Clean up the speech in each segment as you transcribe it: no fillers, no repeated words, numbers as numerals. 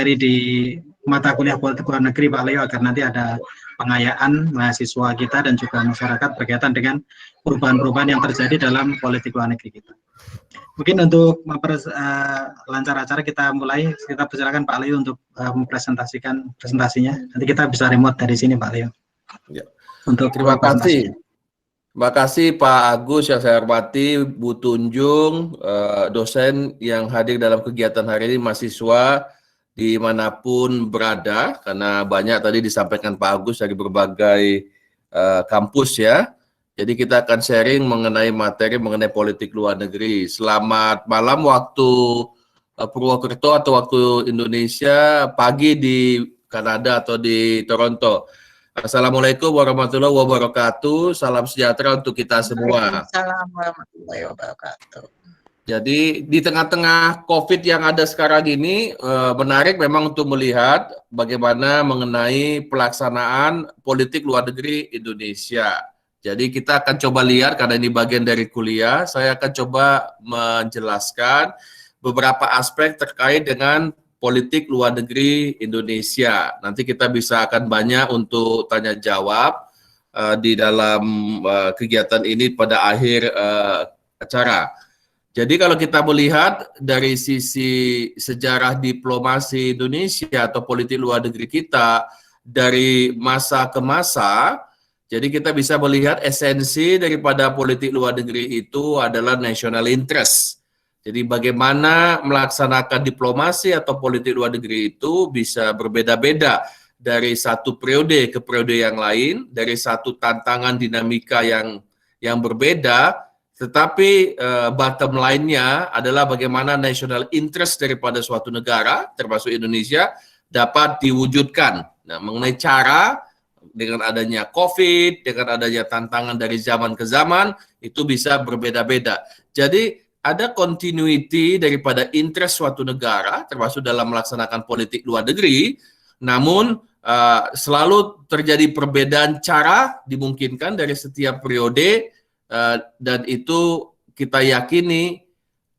materi di mata kuliah politik luar negeri Pak Leo, agar nanti ada pengayaan mahasiswa kita dan juga masyarakat berkaitan dengan perubahan-perubahan yang terjadi dalam politik luar negeri kita. Mungkin untuk lancar acara kita mulai, kita persilakan Pak Leo untuk mempresentasikan presentasinya. Nanti kita bisa remote dari sini Pak Leo. Ya. Untuk terima kasih. Terima kasih Pak Agus yang saya hormati, Bu Tunjung, dosen yang hadir dalam kegiatan hari ini, mahasiswa dimanapun berada, karena banyak tadi disampaikan Pak Agus dari berbagai kampus ya. Jadi kita akan sharing mengenai materi mengenai politik luar negeri. Selamat malam waktu Purwokerto atau waktu Indonesia, pagi di Kanada atau di Toronto. Assalamualaikum warahmatullahi wabarakatuh. Salam sejahtera untuk kita semua. Assalamualaikum warahmatullahi wabarakatuh. Jadi di tengah-tengah COVID yang ada sekarang ini, menarik memang untuk melihat bagaimana mengenai pelaksanaan politik luar negeri Indonesia. Jadi kita akan coba lihat, karena ini bagian dari kuliah, saya akan coba menjelaskan beberapa aspek terkait dengan politik luar negeri Indonesia. Nanti kita bisa akan banyak untuk tanya jawab di dalam kegiatan ini pada akhir acara. Jadi kalau kita melihat dari sisi sejarah diplomasi Indonesia atau politik luar negeri kita dari masa ke masa, jadi kita bisa melihat esensi daripada politik luar negeri itu adalah national interest. Jadi bagaimana melaksanakan diplomasi atau politik luar negeri itu bisa berbeda-beda dari satu periode ke periode yang lain, dari satu tantangan dinamika yang berbeda, tetapi bottom line-nya adalah bagaimana national interest daripada suatu negara, termasuk Indonesia, dapat diwujudkan. Nah, mengenai cara, dengan adanya COVID, dengan adanya tantangan dari zaman ke zaman, itu bisa berbeda-beda. Jadi ada continuity daripada interest suatu negara, termasuk dalam melaksanakan politik luar negeri, namun selalu terjadi perbedaan cara dimungkinkan dari setiap periode, dan itu kita yakini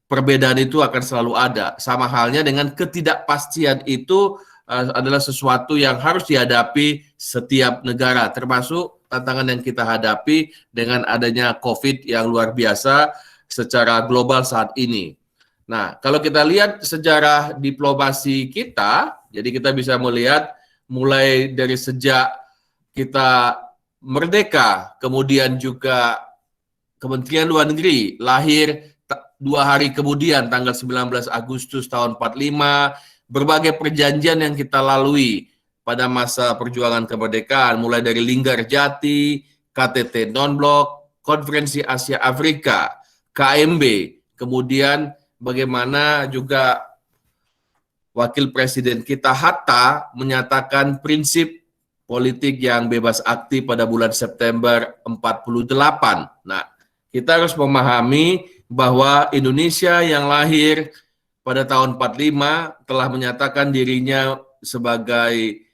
perbedaan itu akan selalu ada. Sama halnya dengan ketidakpastian itu adalah sesuatu yang harus dihadapi setiap negara, termasuk tantangan yang kita hadapi dengan adanya COVID yang luar biasa secara global saat ini. Nah, kalau kita lihat sejarah diplomasi kita, jadi kita bisa melihat mulai dari sejak kita merdeka, kemudian juga Kementerian Luar Negeri lahir 2 hari kemudian, tanggal 19 Agustus tahun 45, berbagai perjanjian yang kita lalui pada masa perjuangan kemerdekaan, mulai dari Linggarjati, KTT Non-Blok, Konferensi Asia Afrika, KMB, kemudian bagaimana juga Wakil Presiden kita Hatta menyatakan prinsip politik yang bebas aktif pada bulan September 48. Nah, kita harus memahami bahwa Indonesia yang lahir pada tahun 45 telah menyatakan dirinya sebagai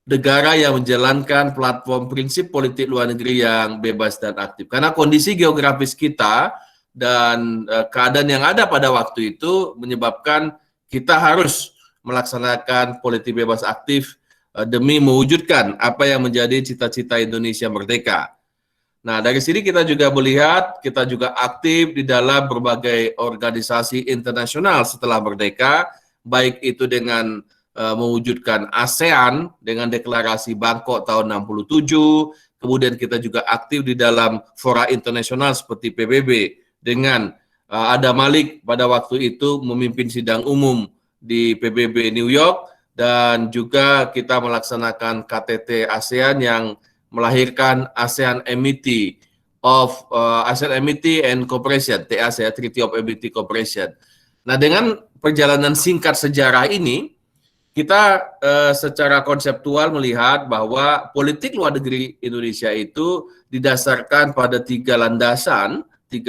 negara yang menjalankan platform prinsip politik luar negeri yang bebas dan aktif. Karena kondisi geografis kita dan keadaan yang ada pada waktu itu menyebabkan kita harus melaksanakan politik bebas aktif demi mewujudkan apa yang menjadi cita-cita Indonesia merdeka. Nah, dari sini kita juga melihat, kita juga aktif di dalam berbagai organisasi internasional setelah merdeka, baik itu dengan mewujudkan ASEAN dengan deklarasi Bangkok tahun 67, kemudian kita juga aktif di dalam fora internasional seperti PBB dengan Ada Malik pada waktu itu memimpin sidang umum di PBB New York, dan juga kita melaksanakan KTT ASEAN yang melahirkan ASEAN Amity and Cooperation, TAC, Treaty of Amity Cooperation. Nah, dengan perjalanan singkat sejarah ini, kita secara konseptual melihat bahwa politik luar negeri Indonesia itu didasarkan pada tiga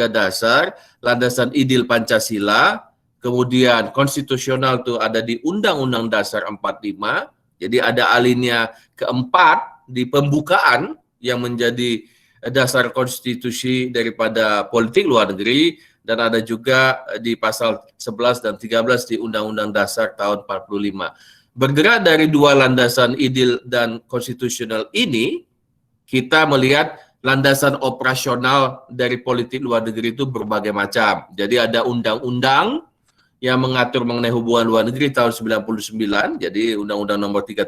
dasar, landasan ideal Pancasila, kemudian konstitusional itu ada di Undang-Undang Dasar 45, jadi ada alinea keempat di pembukaan yang menjadi dasar konstitusi daripada politik luar negeri, dan ada juga di pasal 11 dan 13 di Undang-Undang Dasar tahun 45. Bergerak dari dua landasan ideal dan konstitusional ini, kita melihat landasan operasional dari politik luar negeri itu berbagai macam. Jadi ada undang-undang yang mengatur mengenai hubungan luar negeri tahun 99, jadi Undang-Undang Nomor 37,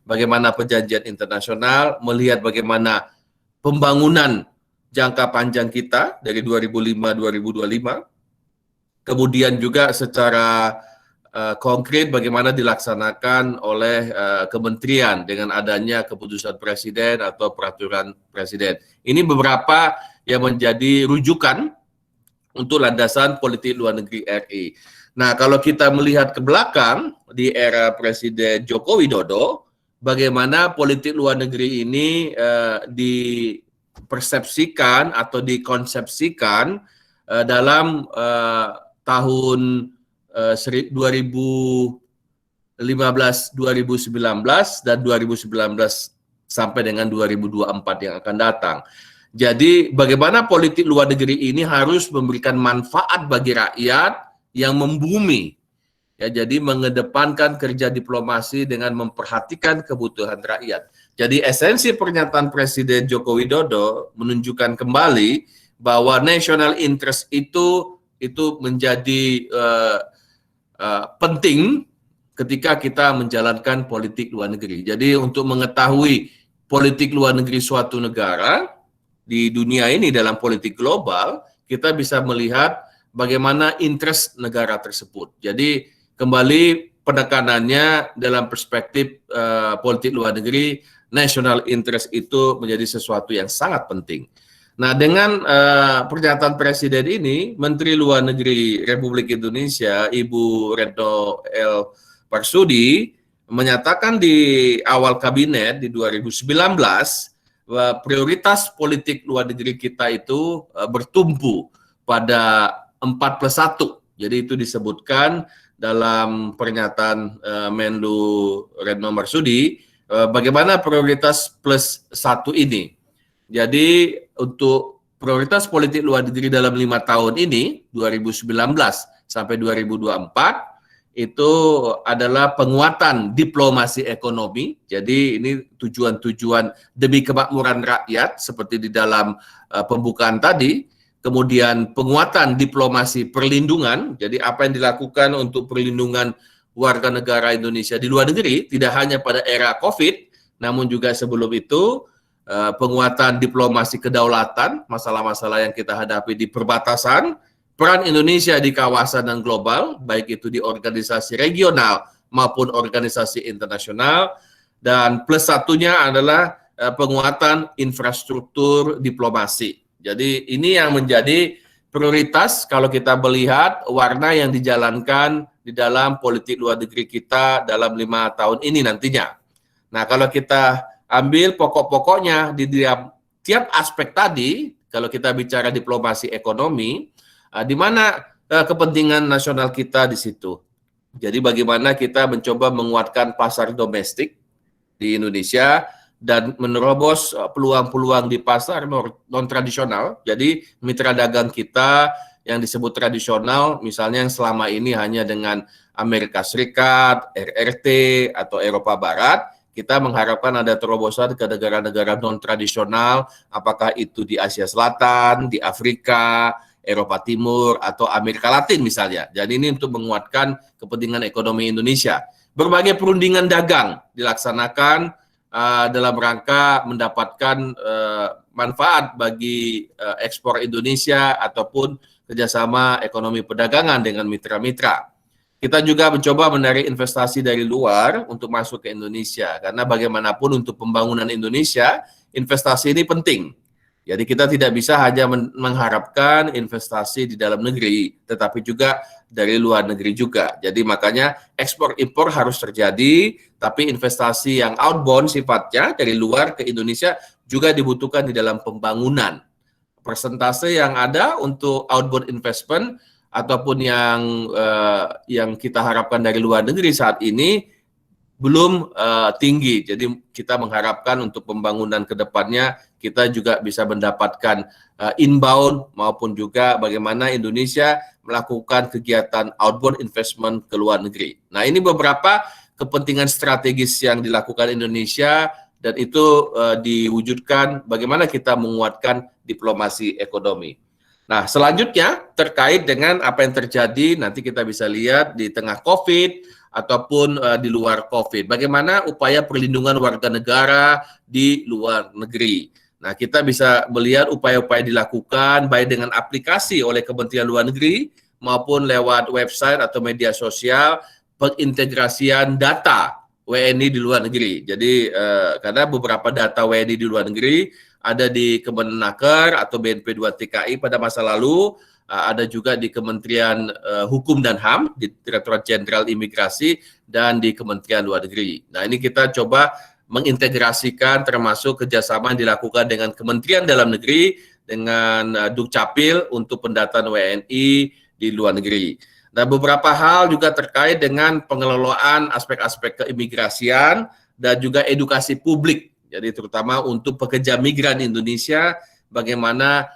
bagaimana perjanjian internasional, melihat bagaimana pembangunan jangka panjang kita dari 2005-2025, kemudian juga secara konkret bagaimana dilaksanakan oleh kementerian dengan adanya keputusan presiden atau peraturan presiden. Ini beberapa yang menjadi rujukan untuk landasan politik luar negeri RI. Nah, kalau kita melihat ke belakang di era Presiden Joko Widodo, bagaimana politik luar negeri ini dipersepsikan atau dikonsepsikan dalam tahun 2015, 2019, dan 2019 sampai dengan 2024 yang akan datang. Jadi bagaimana politik luar negeri ini harus memberikan manfaat bagi rakyat yang membumi. Ya, jadi mengedepankan kerja diplomasi dengan memperhatikan kebutuhan rakyat. Jadi esensi pernyataan Presiden Joko Widodo menunjukkan kembali bahwa national interest itu menjadi penting ketika kita menjalankan politik luar negeri. Jadi untuk mengetahui politik luar negeri suatu negara di dunia ini dalam politik global, kita bisa melihat bagaimana interest negara tersebut. Jadi kembali penekanannya dalam perspektif politik luar negeri, national interest itu menjadi sesuatu yang sangat penting. Nah, dengan pernyataan Presiden ini, Menteri Luar Negeri Republik Indonesia, Ibu Retno L. Marsudi, menyatakan di awal kabinet di 2019, bahwa prioritas politik luar negeri kita itu bertumpu pada 4+1. Jadi itu disebutkan dalam pernyataan Menlu Retno Marsudi, bagaimana prioritas +1 ini. Jadi untuk prioritas politik luar negeri dalam 5 tahun ini, 2019 sampai 2024, itu adalah penguatan diplomasi ekonomi. Jadi ini tujuan-tujuan demi kemakmuran rakyat seperti di dalam pembukaan tadi. Kemudian penguatan diplomasi perlindungan. Jadi apa yang dilakukan untuk perlindungan warga negara Indonesia di luar negeri, tidak hanya pada era COVID, namun juga sebelum itu, penguatan diplomasi kedaulatan, masalah-masalah yang kita hadapi di perbatasan, peran Indonesia di kawasan dan global, baik itu di organisasi regional maupun organisasi internasional, dan +1-nya adalah penguatan infrastruktur diplomasi. Jadi ini yang menjadi prioritas kalau kita melihat warna yang dijalankan di dalam politik luar negeri kita dalam 5 tahun ini nantinya. Nah, kalau kita ambil pokok-pokoknya di tiap aspek tadi, kalau kita bicara diplomasi ekonomi, di mana kepentingan nasional kita di situ. Jadi bagaimana kita mencoba menguatkan pasar domestik di Indonesia dan menerobos peluang-peluang di pasar non-tradisional. Jadi mitra dagang kita yang disebut tradisional, misalnya yang selama ini hanya dengan Amerika Serikat, RRT, atau Eropa Barat, kita mengharapkan ada terobosan ke negara-negara non-tradisional, apakah itu di Asia Selatan, di Afrika, Eropa Timur, atau Amerika Latin misalnya. Jadi ini untuk menguatkan kepentingan ekonomi Indonesia. Berbagai perundingan dagang dilaksanakan dalam rangka mendapatkan manfaat bagi ekspor Indonesia ataupun kerjasama ekonomi perdagangan dengan mitra-mitra. Kita juga mencoba menarik investasi dari luar untuk masuk ke Indonesia, karena bagaimanapun untuk pembangunan Indonesia, investasi ini penting. Jadi kita tidak bisa hanya mengharapkan investasi di dalam negeri, tetapi juga dari luar negeri juga. Jadi makanya ekspor-impor harus terjadi, tapi investasi yang outbound sifatnya dari luar ke Indonesia juga dibutuhkan di dalam pembangunan. Persentase yang ada untuk outbound investment ataupun yang kita harapkan dari luar negeri saat ini belum tinggi. Jadi kita mengharapkan untuk pembangunan ke depannya kita juga bisa mendapatkan inbound maupun juga bagaimana Indonesia melakukan kegiatan outbound investment ke luar negeri. Nah, ini beberapa kepentingan strategis yang dilakukan Indonesia dan itu diwujudkan bagaimana kita menguatkan diplomasi ekonomi. Nah, selanjutnya terkait dengan apa yang terjadi, nanti kita bisa lihat di tengah COVID ataupun di luar COVID. Bagaimana upaya perlindungan warga negara di luar negeri. Nah, kita bisa melihat upaya-upaya dilakukan baik dengan aplikasi oleh Kementerian Luar Negeri maupun lewat website atau media sosial pengintegrasian data WNI di luar negeri. Jadi karena beberapa data WNI di luar negeri ada di Kemenaker atau BNP 2 TKI pada masa lalu, ada juga di Kementerian Hukum dan HAM, di Direktorat Jenderal Imigrasi, dan di Kementerian Luar Negeri. Nah, ini kita coba mengintegrasikan termasuk kerjasama yang dilakukan dengan Kementerian Dalam Negeri, dengan Dukcapil untuk pendataan WNI di luar negeri. Nah, beberapa hal juga terkait dengan pengelolaan aspek-aspek keimigrasian dan juga edukasi publik. Jadi terutama untuk pekerja migran Indonesia, bagaimana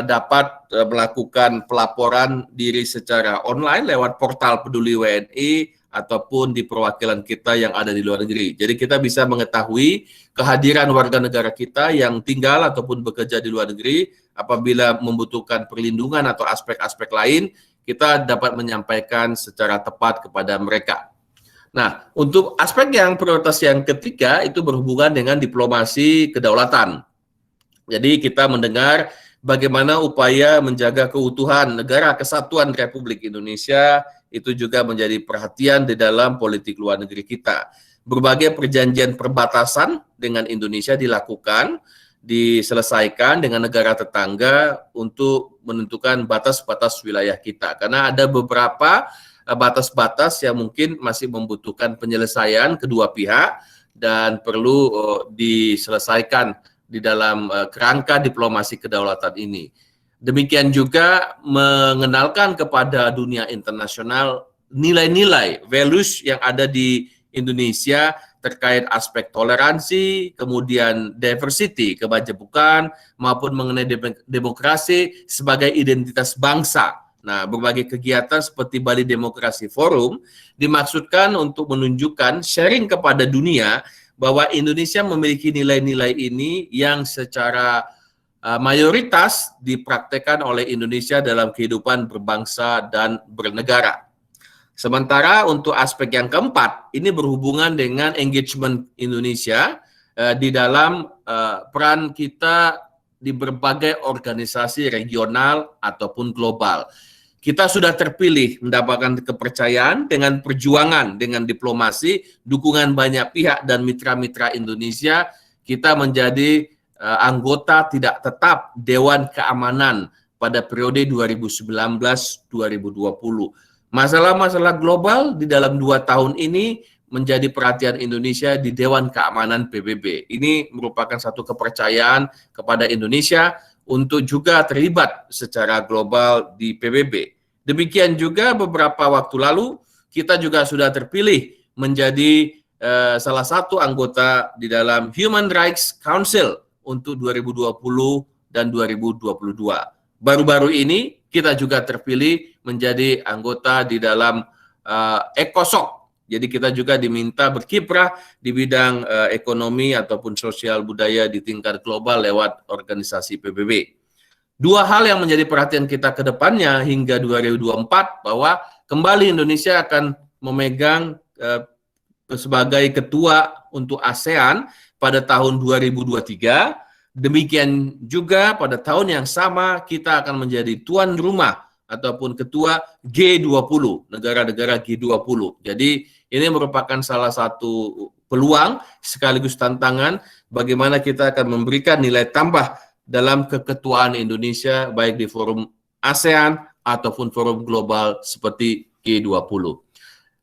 dapat melakukan pelaporan diri secara online lewat portal Peduli WNI ataupun di perwakilan kita yang ada di luar negeri. Jadi kita bisa mengetahui kehadiran warga negara kita yang tinggal ataupun bekerja di luar negeri apabila membutuhkan perlindungan atau aspek-aspek lain, kita dapat menyampaikan secara tepat kepada mereka. Nah, untuk aspek yang prioritas yang ketiga itu berhubungan dengan diplomasi kedaulatan. Jadi kita mendengar bagaimana upaya menjaga keutuhan negara kesatuan Republik Indonesia itu juga menjadi perhatian di dalam politik luar negeri kita. Berbagai perjanjian perbatasan dengan Indonesia dilakukan, diselesaikan dengan negara tetangga untuk menentukan batas-batas wilayah kita. Karena ada beberapa batas-batas yang mungkin masih membutuhkan penyelesaian kedua pihak dan perlu diselesaikan di dalam kerangka diplomasi kedaulatan ini. Demikian juga mengenalkan kepada dunia internasional nilai-nilai, values yang ada di Indonesia terkait aspek toleransi, kemudian diversity, kemajemukan, maupun mengenai demokrasi sebagai identitas bangsa. Nah, berbagai kegiatan seperti Bali Demokrasi Forum dimaksudkan untuk menunjukkan sharing kepada dunia bahwa Indonesia memiliki nilai-nilai ini yang secara mayoritas dipraktekkan oleh Indonesia dalam kehidupan berbangsa dan bernegara. Sementara untuk aspek yang keempat, ini berhubungan dengan engagement Indonesia di dalam peran kita di berbagai organisasi regional ataupun global. Kita sudah terpilih mendapatkan kepercayaan dengan perjuangan, dengan diplomasi, dukungan banyak pihak dan mitra-mitra Indonesia, kita menjadi anggota tidak tetap Dewan Keamanan pada periode 2019-2020. Masalah-masalah global di dalam 2 tahun ini menjadi perhatian Indonesia di Dewan Keamanan PBB. Ini merupakan satu kepercayaan kepada Indonesia untuk juga terlibat secara global di PBB. Demikian juga beberapa waktu lalu kita juga sudah terpilih menjadi salah satu anggota di dalam Human Rights Council untuk 2020 dan 2022. Baru-baru ini kita juga terpilih menjadi anggota di dalam ECOSOC. Jadi kita juga diminta berkiprah di bidang ekonomi ataupun sosial budaya di tingkat global lewat organisasi PBB. 2 hal yang menjadi perhatian kita ke depannya hingga 2024 bahwa kembali Indonesia akan memegang sebagai ketua untuk ASEAN pada tahun 2023. Demikian juga pada tahun yang sama kita akan menjadi tuan rumah ataupun ketua G20, negara-negara G20. Jadi ini merupakan salah satu peluang sekaligus tantangan bagaimana kita akan memberikan nilai tambah dalam keketuaan Indonesia baik di forum ASEAN ataupun forum global seperti G20.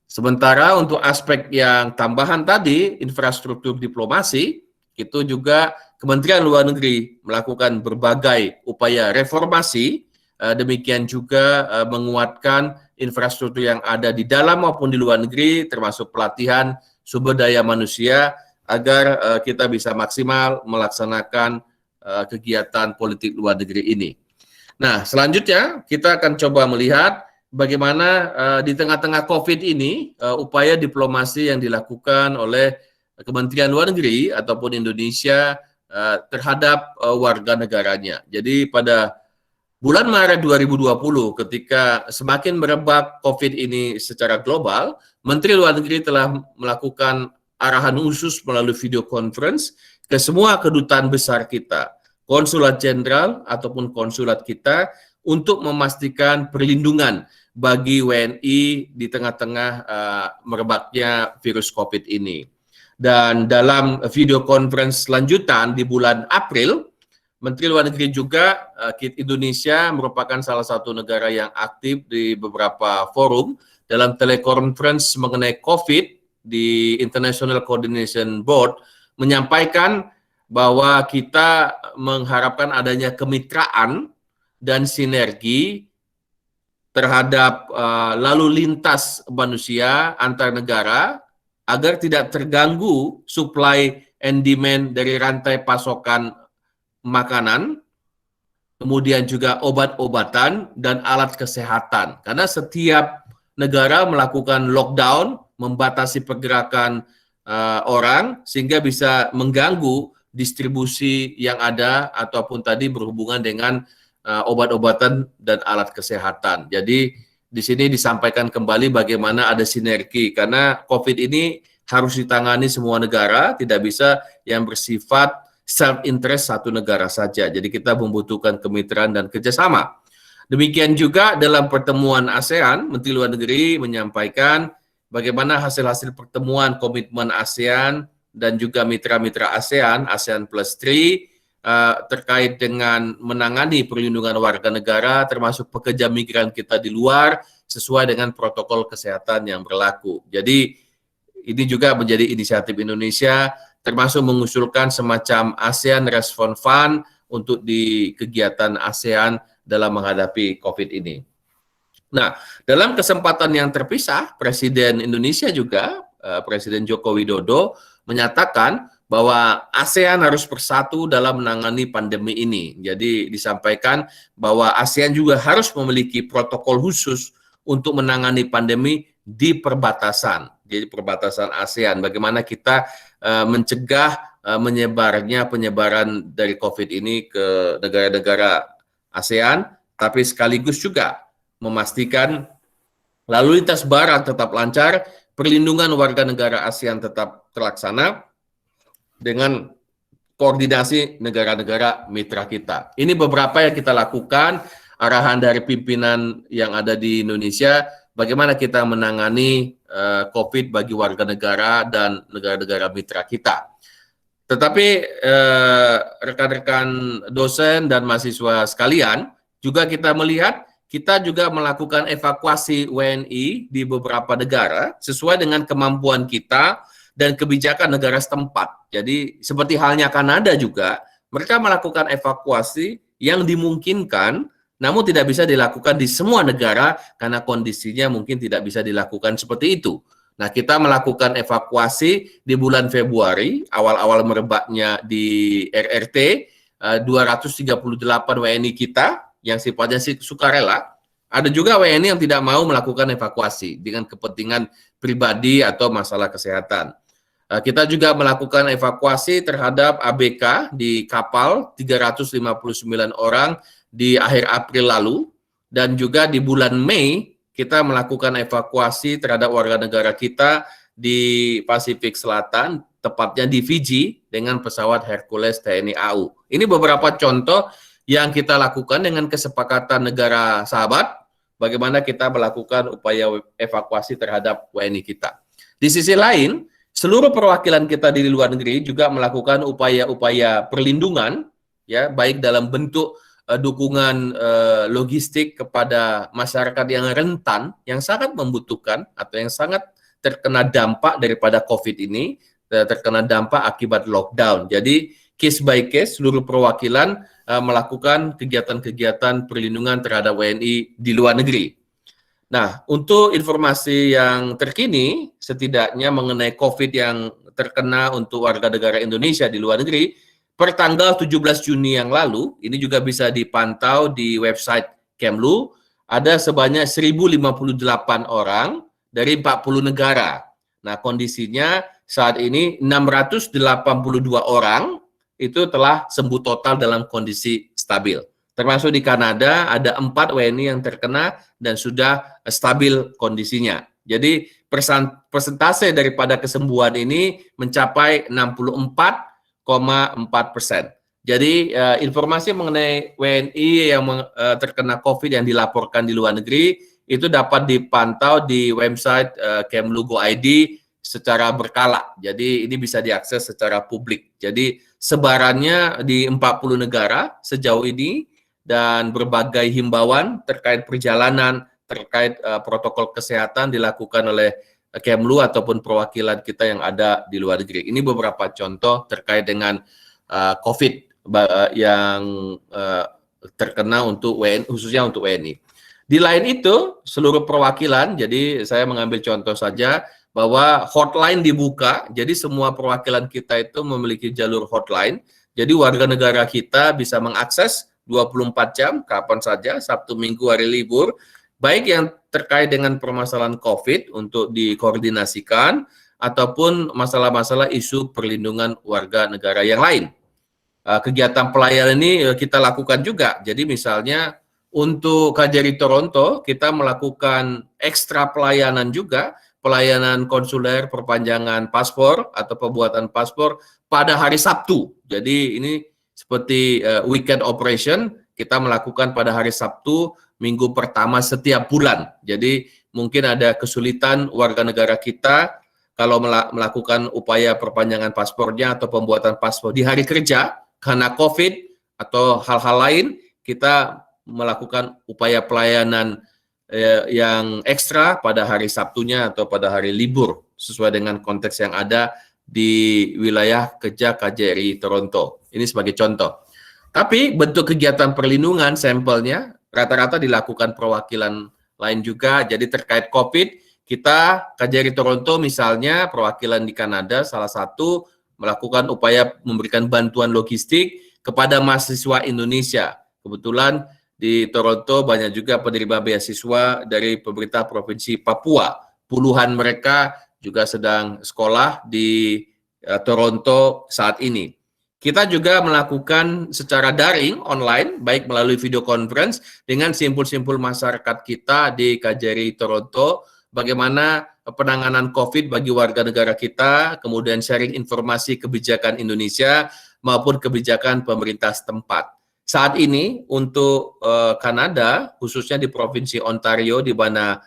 Sementara untuk aspek yang tambahan tadi, infrastruktur diplomasi, itu juga Kementerian Luar Negeri melakukan berbagai upaya reformasi, demikian juga menguatkan infrastruktur yang ada di dalam maupun di luar negeri, termasuk pelatihan sumber daya manusia agar kita bisa maksimal melaksanakan kegiatan politik luar negeri ini. Nah, selanjutnya kita akan coba melihat bagaimana di tengah-tengah COVID ini upaya diplomasi yang dilakukan oleh Kementerian Luar Negeri ataupun Indonesia terhadap warga negaranya. Jadi pada bulan Maret 2020 ketika semakin merebak COVID ini secara global, Menteri Luar Negeri telah melakukan arahan khusus melalui video conference ke semua kedutaan besar kita, konsulat jenderal ataupun konsulat kita untuk memastikan perlindungan bagi WNI di tengah-tengah merebaknya virus COVID ini. Dan dalam video conference lanjutan di bulan April, Menteri Luar Negeri juga, Indonesia merupakan salah satu negara yang aktif di beberapa forum dalam telekonferensi mengenai COVID di International Coordination Board, menyampaikan bahwa kita mengharapkan adanya kemitraan dan sinergi terhadap lalu lintas manusia antar negara agar tidak terganggu supply and demand dari rantai pasokan makanan, kemudian juga obat-obatan dan alat kesehatan. Karena setiap negara melakukan lockdown, membatasi pergerakan orang sehingga bisa mengganggu distribusi yang ada ataupun tadi berhubungan dengan obat-obatan dan alat kesehatan. Jadi di sini disampaikan kembali bagaimana ada sinergi karena COVID ini harus ditangani semua negara, tidak bisa yang bersifat self-interest satu negara saja. Jadi kita membutuhkan kemitraan dan kerjasama. Demikian juga dalam pertemuan ASEAN, Menteri Luar Negeri menyampaikan bagaimana hasil-hasil pertemuan komitmen ASEAN dan juga mitra-mitra ASEAN, ASEAN Plus 3, terkait dengan menangani perlindungan warga negara termasuk pekerja migran kita di luar sesuai dengan protokol kesehatan yang berlaku. Jadi ini juga menjadi inisiatif Indonesia termasuk mengusulkan semacam ASEAN Response Fund untuk di kegiatan ASEAN dalam menghadapi COVID ini. Nah, dalam kesempatan yang terpisah, Presiden Indonesia juga, Presiden Joko Widodo menyatakan bahwa ASEAN harus bersatu dalam menangani pandemi ini. Jadi disampaikan bahwa ASEAN juga harus memiliki protokol khusus untuk menangani pandemi di perbatasan. Jadi perbatasan ASEAN, bagaimana kita mencegah penyebaran dari COVID ini ke negara-negara ASEAN, tapi sekaligus juga memastikan lalu lintas barang tetap lancar, perlindungan warga negara ASEAN tetap terlaksana, dengan koordinasi negara-negara mitra kita. Ini beberapa yang kita lakukan, arahan dari pimpinan yang ada di Indonesia, bagaimana kita menangani COVID bagi warga negara dan negara-negara mitra kita. Tetapi rekan-rekan dosen dan mahasiswa sekalian, juga kita melihat, kita juga melakukan evakuasi WNI di beberapa negara, sesuai dengan kemampuan kita, dan kebijakan negara setempat. Jadi seperti halnya Kanada juga, mereka melakukan evakuasi yang dimungkinkan, namun tidak bisa dilakukan di semua negara karena kondisinya mungkin tidak bisa dilakukan seperti itu. Nah, kita melakukan evakuasi di bulan Februari, awal-awal merebaknya di RRT, 238 WNI kita yang sifatnya sukarela. Ada juga WNI yang tidak mau melakukan evakuasi dengan kepentingan pribadi atau masalah kesehatan. Kita juga melakukan evakuasi terhadap ABK di kapal 359 orang di akhir April lalu, dan juga di bulan Mei kita melakukan evakuasi terhadap warga negara kita di Pasifik Selatan, tepatnya di Fiji dengan pesawat Hercules TNI AU. Ini beberapa contoh yang kita lakukan dengan kesepakatan negara sahabat, bagaimana kita melakukan upaya evakuasi terhadap WNI kita. Di sisi lain, seluruh perwakilan kita di luar negeri juga melakukan upaya-upaya perlindungan, ya, baik dalam bentuk dukungan logistik kepada masyarakat yang rentan, yang sangat membutuhkan atau yang sangat terkena dampak daripada COVID ini, terkena dampak akibat lockdown. Jadi case by case seluruh perwakilan melakukan kegiatan-kegiatan perlindungan terhadap WNI di luar negeri. Nah, untuk informasi yang terkini, setidaknya mengenai COVID yang terkena untuk warga negara Indonesia di luar negeri, per tanggal 17 Juni yang lalu, ini juga bisa dipantau di website Kemlu, ada sebanyak 1.058 orang dari 40 negara. Nah, kondisinya saat ini 682 orang itu telah sembuh total dalam kondisi stabil. Termasuk di Kanada ada 4 WNI yang terkena dan sudah stabil kondisinya. Jadi persentase daripada kesembuhan ini mencapai 64,4%. Jadi informasi mengenai WNI yang terkena COVID yang dilaporkan di luar negeri itu dapat dipantau di website Kemlu.go.id secara berkala. Jadi ini bisa diakses secara publik. Jadi sebarannya di 40 negara sejauh ini, dan berbagai himbauan terkait perjalanan, terkait protokol kesehatan dilakukan oleh Kemlu ataupun perwakilan kita yang ada di luar negeri. Ini beberapa contoh terkait dengan COVID yang terkena untuk WNI, khususnya untuk WNI. Di lain itu, seluruh perwakilan, jadi saya mengambil contoh saja, bahwa hotline dibuka, jadi semua perwakilan kita itu memiliki jalur hotline, jadi warga negara kita bisa mengakses 24 jam, kapan saja, Sabtu, Minggu, hari libur, baik yang terkait dengan permasalahan COVID untuk dikoordinasikan, ataupun masalah-masalah isu perlindungan warga negara yang lain. Kegiatan pelayanan ini kita lakukan juga, jadi misalnya untuk KJRI Toronto, kita melakukan ekstra pelayanan juga, pelayanan konsuler, perpanjangan paspor, atau pembuatan paspor pada hari Sabtu. Jadi ini seperti weekend operation, kita melakukan pada hari Sabtu, minggu pertama setiap bulan. Jadi mungkin ada kesulitan warga negara kita kalau melakukan upaya perpanjangan paspornya atau pembuatan paspor di hari kerja, karena COVID atau hal-hal lain, kita melakukan upaya pelayanan yang ekstra pada hari Sabtunya atau pada hari libur, sesuai dengan konteks yang ada di wilayah kerja KJRI Toronto. Ini sebagai contoh. Tapi bentuk kegiatan perlindungan sampelnya rata-rata dilakukan perwakilan lain juga. Jadi terkait COVID, kita KJRI Toronto misalnya, perwakilan di Kanada salah satu melakukan upaya memberikan bantuan logistik kepada mahasiswa Indonesia. Kebetulan di Toronto banyak juga penerima beasiswa dari pemerintah Provinsi Papua. Puluhan mereka juga sedang sekolah di Toronto saat ini. Kita juga melakukan secara daring, online, baik melalui video conference dengan simpul-simpul masyarakat kita di KJRI Toronto, bagaimana penanganan COVID bagi warga negara kita, kemudian sharing informasi kebijakan Indonesia maupun kebijakan pemerintah setempat. Saat ini untuk Kanada, khususnya di Provinsi Ontario, di mana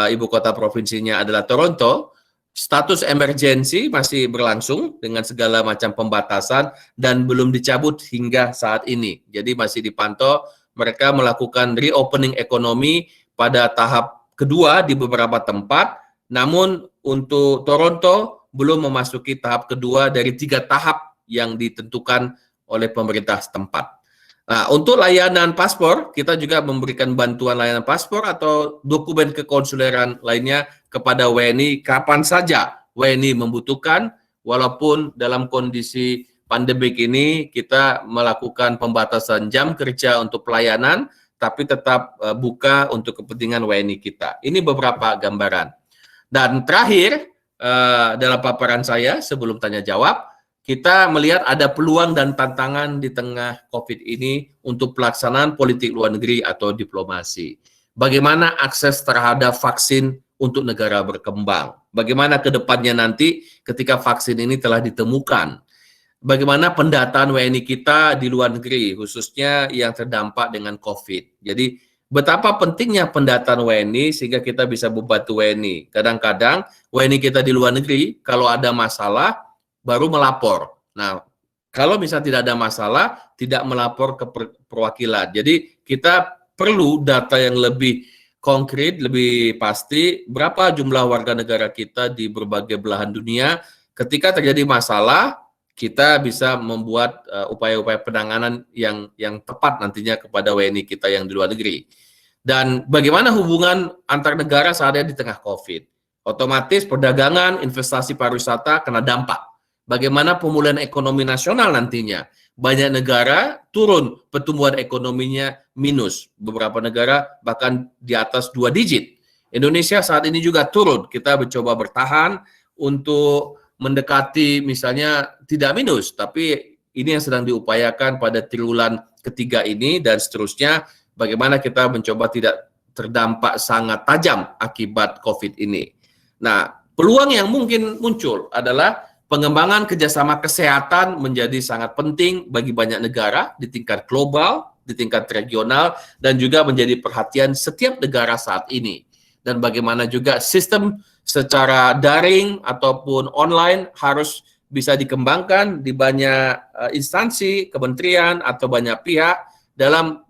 ibu kota provinsinya adalah Toronto, status emergency masih berlangsung dengan segala macam pembatasan dan belum dicabut hingga saat ini. Jadi masih dipantau, mereka melakukan reopening ekonomi pada tahap kedua di beberapa tempat, namun untuk Toronto belum memasuki tahap kedua dari 3 tahap yang ditentukan oleh pemerintah setempat. Nah, untuk layanan paspor, kita juga memberikan bantuan layanan paspor atau dokumen kekonsuleran lainnya kepada WNI kapan saja WNI membutuhkan, walaupun dalam kondisi pandemik ini kita melakukan pembatasan jam kerja untuk pelayanan, tapi tetap buka untuk kepentingan WNI kita. Ini beberapa gambaran. Dan terakhir, dalam paparan saya sebelum tanya jawab, kita melihat ada peluang dan tantangan di tengah COVID ini untuk pelaksanaan politik luar negeri atau diplomasi. Bagaimana akses terhadap vaksin untuk negara berkembang? Bagaimana ke depannya nanti ketika vaksin ini telah ditemukan? Bagaimana pendataan WNI kita di luar negeri, khususnya yang terdampak dengan COVID? Jadi, betapa pentingnya pendataan WNI sehingga kita bisa membantu WNI. Kadang-kadang WNI kita di luar negeri, kalau ada masalah, baru melapor. Nah, kalau misalnya tidak ada masalah, tidak melapor ke perwakilan. Jadi kita perlu data yang lebih konkret, lebih pasti, berapa jumlah warga negara kita di berbagai belahan dunia. Ketika terjadi masalah, kita bisa membuat upaya-upaya penanganan yang tepat nantinya kepada WNI kita yang di luar negeri. Dan bagaimana hubungan antar negara saat ini di tengah COVID? Otomatis perdagangan, investasi pariwisata kena dampak. Bagaimana pemulihan ekonomi nasional nantinya? Banyak negara turun pertumbuhan ekonominya minus. Beberapa negara bahkan di atas 2 digit. Indonesia saat ini juga turun. Kita mencoba bertahan untuk mendekati misalnya tidak minus, tapi ini yang sedang diupayakan pada triwulan ketiga ini dan seterusnya. Bagaimana kita mencoba tidak terdampak sangat tajam akibat COVID ini. Nah, peluang yang mungkin muncul adalah pengembangan kerjasama kesehatan menjadi sangat penting bagi banyak negara di tingkat global, di tingkat regional, dan juga menjadi perhatian setiap negara saat ini. Dan bagaimana juga sistem secara daring ataupun online harus bisa dikembangkan di banyak instansi, kementerian, atau banyak pihak dalam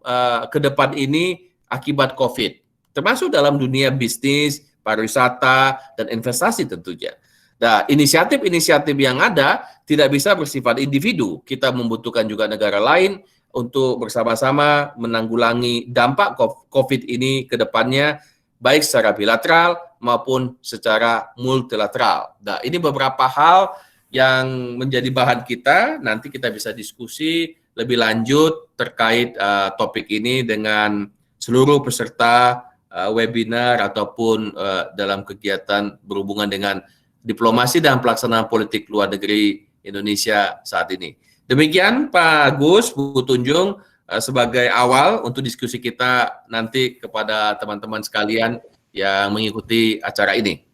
ke depan ini akibat COVID, termasuk dalam dunia bisnis, pariwisata, dan investasi tentunya. Nah, inisiatif-inisiatif yang ada tidak bisa bersifat individu. Kita membutuhkan juga negara lain untuk bersama-sama menanggulangi dampak COVID ini ke depannya, baik secara bilateral maupun secara multilateral. Nah, ini beberapa hal yang menjadi bahan kita, nanti kita bisa diskusi lebih lanjut terkait topik ini dengan seluruh peserta webinar ataupun dalam kegiatan berhubungan dengan diplomasi dan pelaksanaan politik luar negeri Indonesia saat ini. Demikian Pak Agus, Bu Tunjung, sebagai awal untuk diskusi kita nanti kepada teman-teman sekalian yang mengikuti acara ini.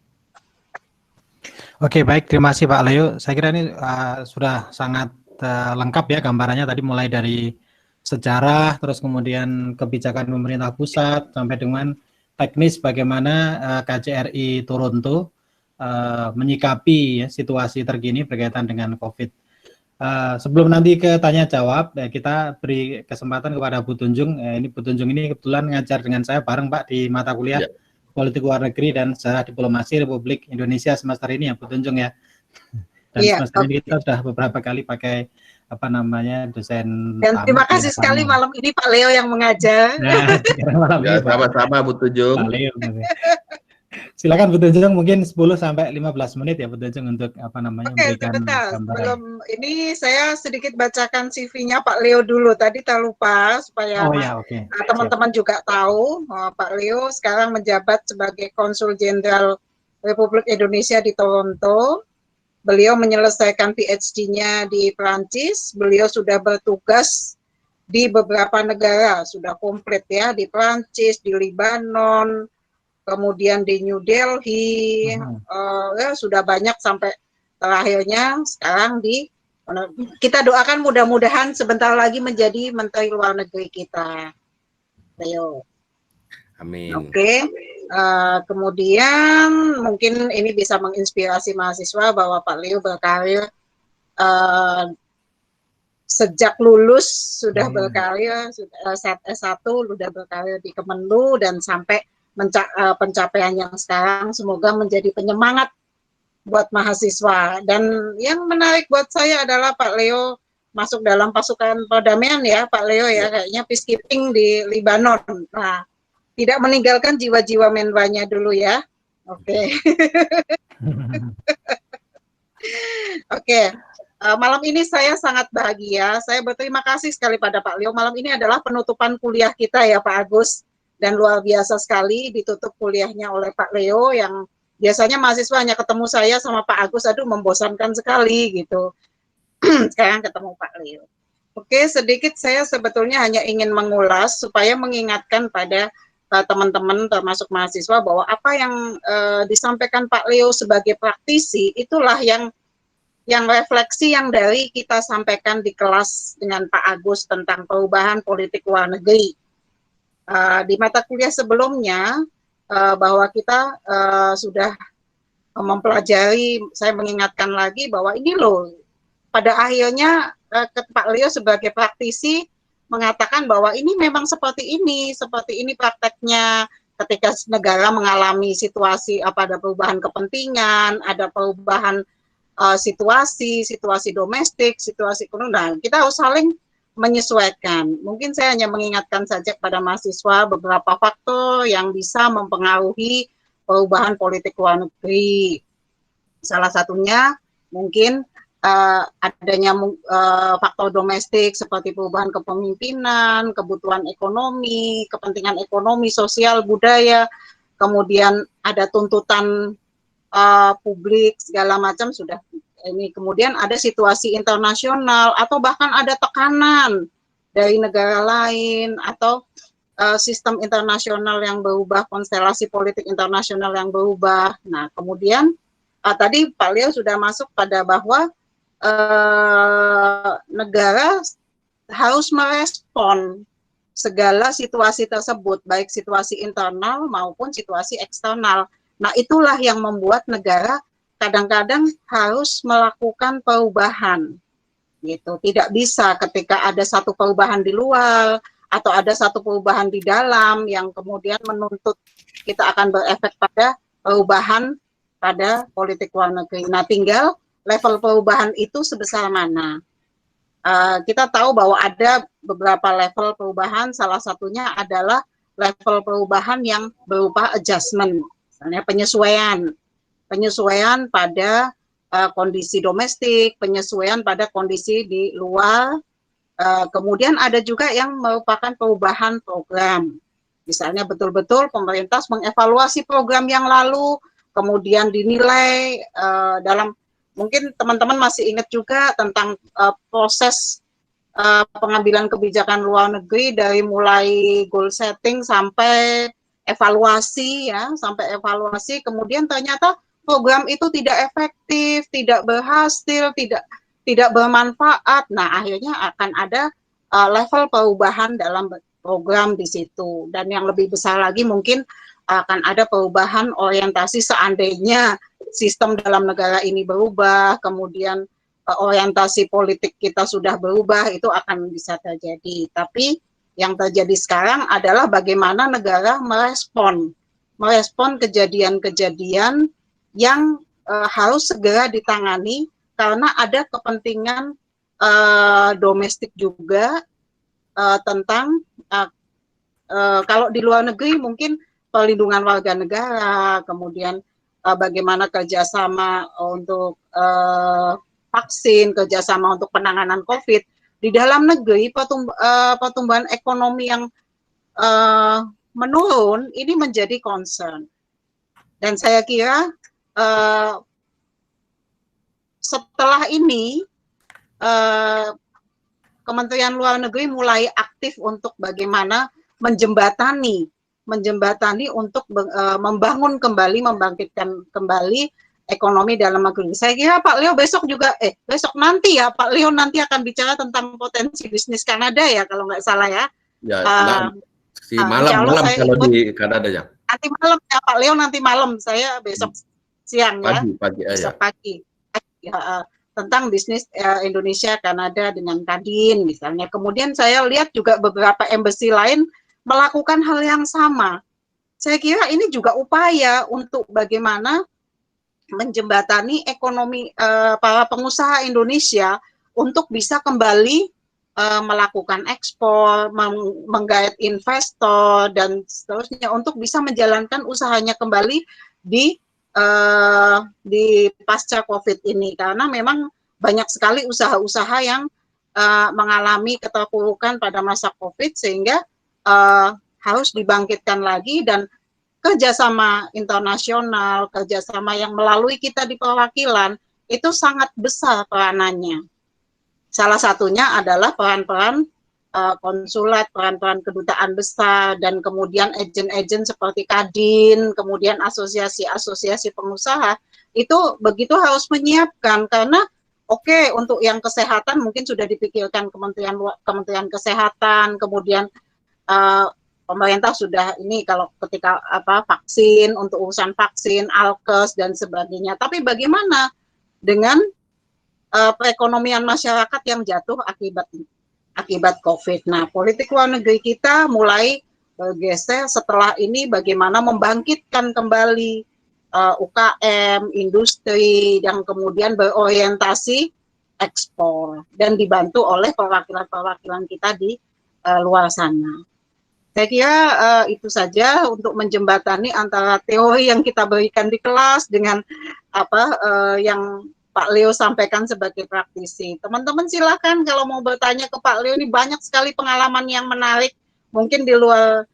Oke, baik, terima kasih Pak Leo. Saya kira ini sudah sangat lengkap ya gambarannya, tadi mulai dari sejarah, terus kemudian kebijakan pemerintah pusat, sampai dengan teknis bagaimana KJRI Toronto menyikapi ya, situasi terkini berkaitan dengan COVID. Sebelum nanti ke tanya jawab, kita beri kesempatan kepada Bu Tunjung. Ini Bu Tunjung ini kebetulan ngajar dengan saya bareng Pak di mata kuliah Politik Luar Negeri dan Sejarah Diplomasi Republik Indonesia semester ini ya Bu Tunjung ya. Dan semester ini kita sudah beberapa kali pakai apa namanya dosen. Dan terima kasih sekali malam ini Pak Leo yang mengajar. Nah, sama-sama Bu Tunjung. Silakan Bu Tunjung, mungkin 10 sampai 15 menit ya Bu Tunjung untuk apa namanya memberikan sebentar. gambaran. Sebelum ini saya sedikit bacakan CV-nya Pak Leo dulu. Tadi tak lupa supaya teman-teman juga tahu Pak Leo sekarang menjabat sebagai Konsul Jenderal Republik Indonesia di Toronto. Beliau menyelesaikan PhD-nya di Perancis. Beliau sudah bertugas di beberapa negara, sudah komplit ya, di Perancis, di Libanon, kemudian di New Delhi, ya, sudah banyak sampai terakhirnya sekarang kita doakan mudah-mudahan sebentar lagi menjadi Menteri Luar Negeri kita. Leo. Amin. Oke. Kemudian mungkin ini bisa menginspirasi mahasiswa bahwa Pak Leo berkarir sejak lulus sudah berkarir, saat S1 sudah berkarir di Kemenlu dan sampai pencapaian yang sekarang semoga menjadi penyemangat buat mahasiswa. Dan yang menarik buat saya adalah Pak Leo masuk dalam pasukan perdamaian ya Pak Leo ya, kayaknya peacekeeping di Libanon. Nah, tidak meninggalkan jiwa-jiwa menwanya dulu ya. Oke. Oke. Malam ini saya sangat bahagia. Saya berterima kasih sekali pada Pak Leo. Malam ini adalah penutupan kuliah kita ya Pak Agus. Dan luar biasa sekali ditutup kuliahnya oleh Pak Leo yang biasanya mahasiswa hanya ketemu saya sama Pak Agus, aduh membosankan sekali gitu. Sekarang ketemu Pak Leo. Oke, sedikit saya sebetulnya hanya ingin mengulas supaya mengingatkan pada teman-teman termasuk mahasiswa bahwa apa yang disampaikan Pak Leo sebagai praktisi itulah yang refleksi yang dari kita sampaikan di kelas dengan Pak Agus tentang perubahan politik luar negeri. Di mata kuliah sebelumnya bahwa kita sudah mempelajari, saya mengingatkan lagi bahwa ini loh pada akhirnya Pak Leo sebagai praktisi mengatakan bahwa ini memang seperti ini prakteknya ketika negara mengalami situasi ada perubahan kepentingan, ada perubahan situasi domestik, situasi ekonomi. Nah, kita harus saling menyesuaikan. Mungkin saya hanya mengingatkan saja kepada mahasiswa beberapa faktor yang bisa mempengaruhi perubahan politik luar negeri. Salah satunya mungkin adanya faktor domestik seperti perubahan kepemimpinan, kebutuhan ekonomi, kepentingan ekonomi, sosial, budaya, kemudian ada tuntutan publik segala macam sudah ini, kemudian ada situasi internasional atau bahkan ada tekanan dari negara lain atau sistem internasional yang berubah, konstelasi politik internasional yang berubah. Nah, kemudian tadi Pak Leo sudah masuk pada bahwa negara harus merespon segala situasi tersebut, baik situasi internal maupun situasi eksternal. Nah, itulah yang membuat negara kadang-kadang harus melakukan perubahan, gitu. Tidak bisa ketika ada satu perubahan di luar atau ada satu perubahan di dalam yang kemudian menuntut kita akan berefek pada perubahan pada politik luar negeri. Nah, tinggal level perubahan itu sebesar mana. Kita tahu bahwa ada beberapa level perubahan, salah satunya adalah level perubahan yang berupa adjustment, misalnya penyesuaian pada kondisi domestik, penyesuaian pada kondisi di luar. Kemudian ada juga yang merupakan perubahan program. Misalnya betul-betul pemerintah mengevaluasi program yang lalu, kemudian dinilai dalam, mungkin teman-teman masih ingat juga tentang proses pengambilan kebijakan luar negeri dari mulai goal setting sampai evaluasi, kemudian ternyata program itu tidak efektif, tidak berhasil, tidak bermanfaat. Nah, akhirnya akan ada level perubahan dalam program di situ. Dan yang lebih besar lagi mungkin akan ada perubahan orientasi seandainya sistem dalam negara ini berubah, kemudian orientasi politik kita sudah berubah, itu akan bisa terjadi. Tapi yang terjadi sekarang adalah bagaimana negara merespon kejadian-kejadian yang harus segera ditangani karena ada kepentingan domestik juga tentang kalau di luar negeri mungkin perlindungan warga negara, kemudian bagaimana kerjasama untuk vaksin, kerjasama untuk penanganan COVID. Di dalam negeri pertumbuhan ekonomi yang menurun ini menjadi concern. Dan saya kira setelah ini Kementerian Luar Negeri mulai aktif untuk bagaimana menjembatani untuk membangun kembali, membangkitkan kembali ekonomi dalam negeri. Saya kira Pak Leo besok nanti ya, Pak Leo nanti akan bicara tentang potensi bisnis Kanada ya, kalau nggak salah ya. Ya, malam kalau di Kanada ya. Nanti malam ya Pak Leo, nanti malam, saya besok siang besok pagi ya, tentang bisnis Indonesia Kanada dengan Kadin misalnya. Kemudian saya lihat juga beberapa embassy lain melakukan hal yang sama. Saya kira ini juga upaya untuk bagaimana menjembatani ekonomi para pengusaha Indonesia untuk bisa kembali melakukan ekspor, menggait investor dan seterusnya untuk bisa menjalankan usahanya kembali di pasca COVID ini, karena memang banyak sekali usaha-usaha yang mengalami keterpurukan pada masa COVID sehingga harus dibangkitkan lagi, dan kerjasama internasional, kerjasama yang melalui kita di perwakilan itu sangat besar peranannya. Salah satunya adalah peran-peran konsulat, peran-peran kedutaan besar, dan kemudian agen-agen seperti Kadin, kemudian asosiasi-asosiasi pengusaha, itu begitu harus menyiapkan, karena untuk yang kesehatan mungkin sudah dipikirkan Kementerian Kesehatan, kemudian pemerintah sudah ini kalau ketika vaksin, untuk urusan vaksin, alkes dan sebagainya. Tapi bagaimana dengan perekonomian masyarakat yang jatuh akibat COVID. Nah, politik luar negeri kita mulai bergeser setelah ini bagaimana membangkitkan kembali UKM, industri yang kemudian berorientasi ekspor dan dibantu oleh perwakilan-perwakilan kita di luar sana. Saya kira itu saja untuk menjembatani antara teori yang kita berikan di kelas dengan yang Pak Leo sampaikan sebagai praktisi. Teman-teman silakan kalau mau bertanya ke Pak Leo, ini banyak sekali pengalaman yang menarik. Mungkin di luar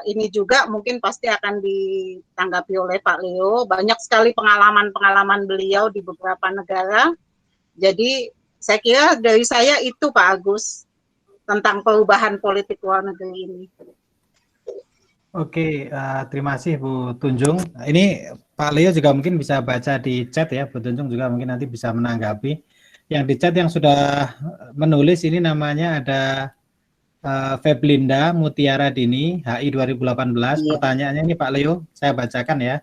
ini juga mungkin pasti akan ditanggapi oleh Pak Leo. Banyak sekali pengalaman-pengalaman beliau di beberapa negara. Jadi saya kira dari saya itu Pak Agus tentang perubahan politik luar negeri ini. Oke, terima kasih Bu Tunjung. Ini Pak Leo juga mungkin bisa baca di chat ya, Bu Tunjung juga mungkin nanti bisa menanggapi. Yang di chat yang sudah menulis ini namanya ada Feblinda Mutiara Dini, HI 2018. Pertanyaannya ini Pak Leo, saya bacakan ya.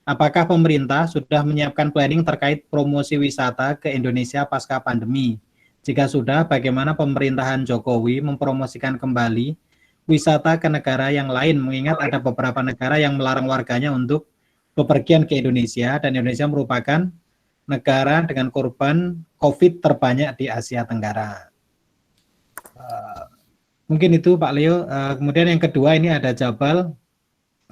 Apakah pemerintah sudah menyiapkan planning terkait promosi wisata ke Indonesia pasca pandemi? Jika sudah, bagaimana pemerintahan Jokowi mempromosikan kembali wisata ke negara yang lain, mengingat ada beberapa negara yang melarang warganya untuk bepergian ke Indonesia, dan Indonesia merupakan negara dengan korban COVID terbanyak di Asia Tenggara. Mungkin itu Pak Leo. Kemudian yang kedua ini ada Jabal.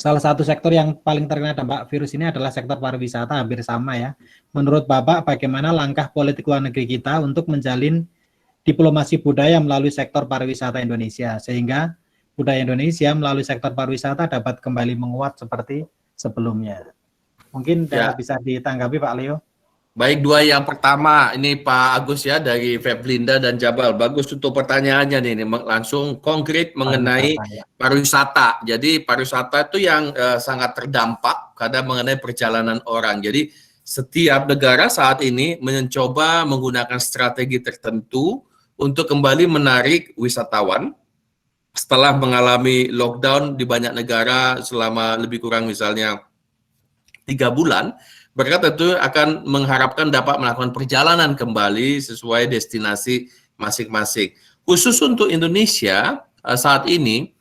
Salah satu sektor yang paling terkena dampak virus ini adalah sektor pariwisata, hampir sama ya. Menurut Bapak, bagaimana langkah politik luar negeri kita untuk menjalin diplomasi budaya melalui sektor pariwisata Indonesia, sehingga budaya Indonesia melalui sektor pariwisata dapat kembali menguat seperti sebelumnya? Mungkin bisa ditanggapi Pak Leo. Baik, dua yang pertama ini Pak Agus ya dari Feblinda dan Jabal. Bagus untuk pertanyaannya nih, langsung konkret mengenai pariwisata. Jadi pariwisata itu yang sangat terdampak karena mengenai perjalanan orang. Jadi setiap negara saat ini mencoba menggunakan strategi tertentu untuk kembali menarik wisatawan setelah mengalami lockdown di banyak negara selama lebih kurang misalnya 3 bulan. Mereka tentu akan mengharapkan dapat melakukan perjalanan kembali sesuai destinasi masing-masing. Khusus untuk Indonesia saat ini,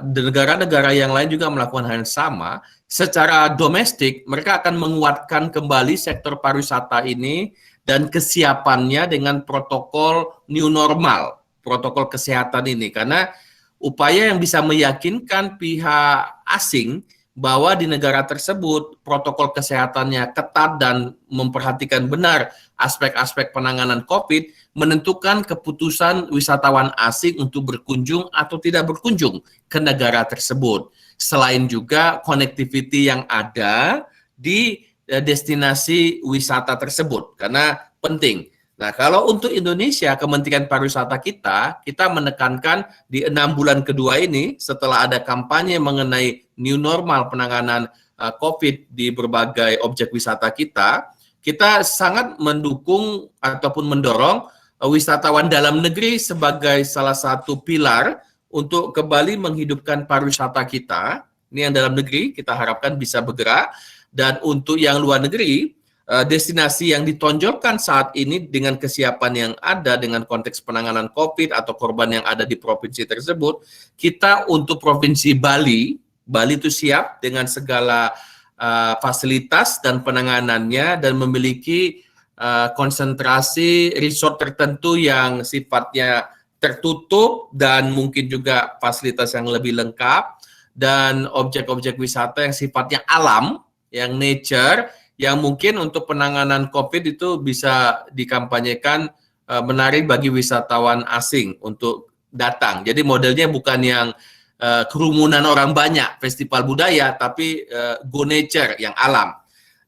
negara-negara yang lain juga melakukan hal yang sama. Secara domestik, mereka akan menguatkan kembali sektor pariwisata ini dan kesiapannya dengan protokol new normal, protokol kesehatan ini. Karena upaya yang bisa meyakinkan pihak asing bahwa di negara tersebut protokol kesehatannya ketat dan memperhatikan benar aspek-aspek penanganan COVID, menentukan keputusan wisatawan asing untuk berkunjung atau tidak berkunjung ke negara tersebut. Selain juga connectivity yang ada di destinasi wisata tersebut, karena penting. Nah, kalau untuk Indonesia, Kementerian Pariwisata kita menekankan di 6 bulan kedua ini, setelah ada kampanye mengenai new normal penanganan COVID di berbagai objek wisata kita sangat mendukung ataupun mendorong wisatawan dalam negeri sebagai salah satu pilar untuk kembali menghidupkan pariwisata kita. Ini yang dalam negeri kita harapkan bisa bergerak, dan untuk yang luar negeri, destinasi yang ditonjolkan saat ini dengan kesiapan yang ada dengan konteks penanganan COVID atau korban yang ada di provinsi tersebut, kita untuk provinsi Bali itu siap dengan segala fasilitas dan penanganannya dan memiliki konsentrasi resort tertentu yang sifatnya tertutup dan mungkin juga fasilitas yang lebih lengkap dan objek-objek wisata yang sifatnya alam, yang nature, yang mungkin untuk penanganan COVID itu bisa dikampanyekan menarik bagi wisatawan asing untuk datang. Jadi modelnya bukan yang kerumunan orang banyak, festival budaya, tapi go nature, yang alam.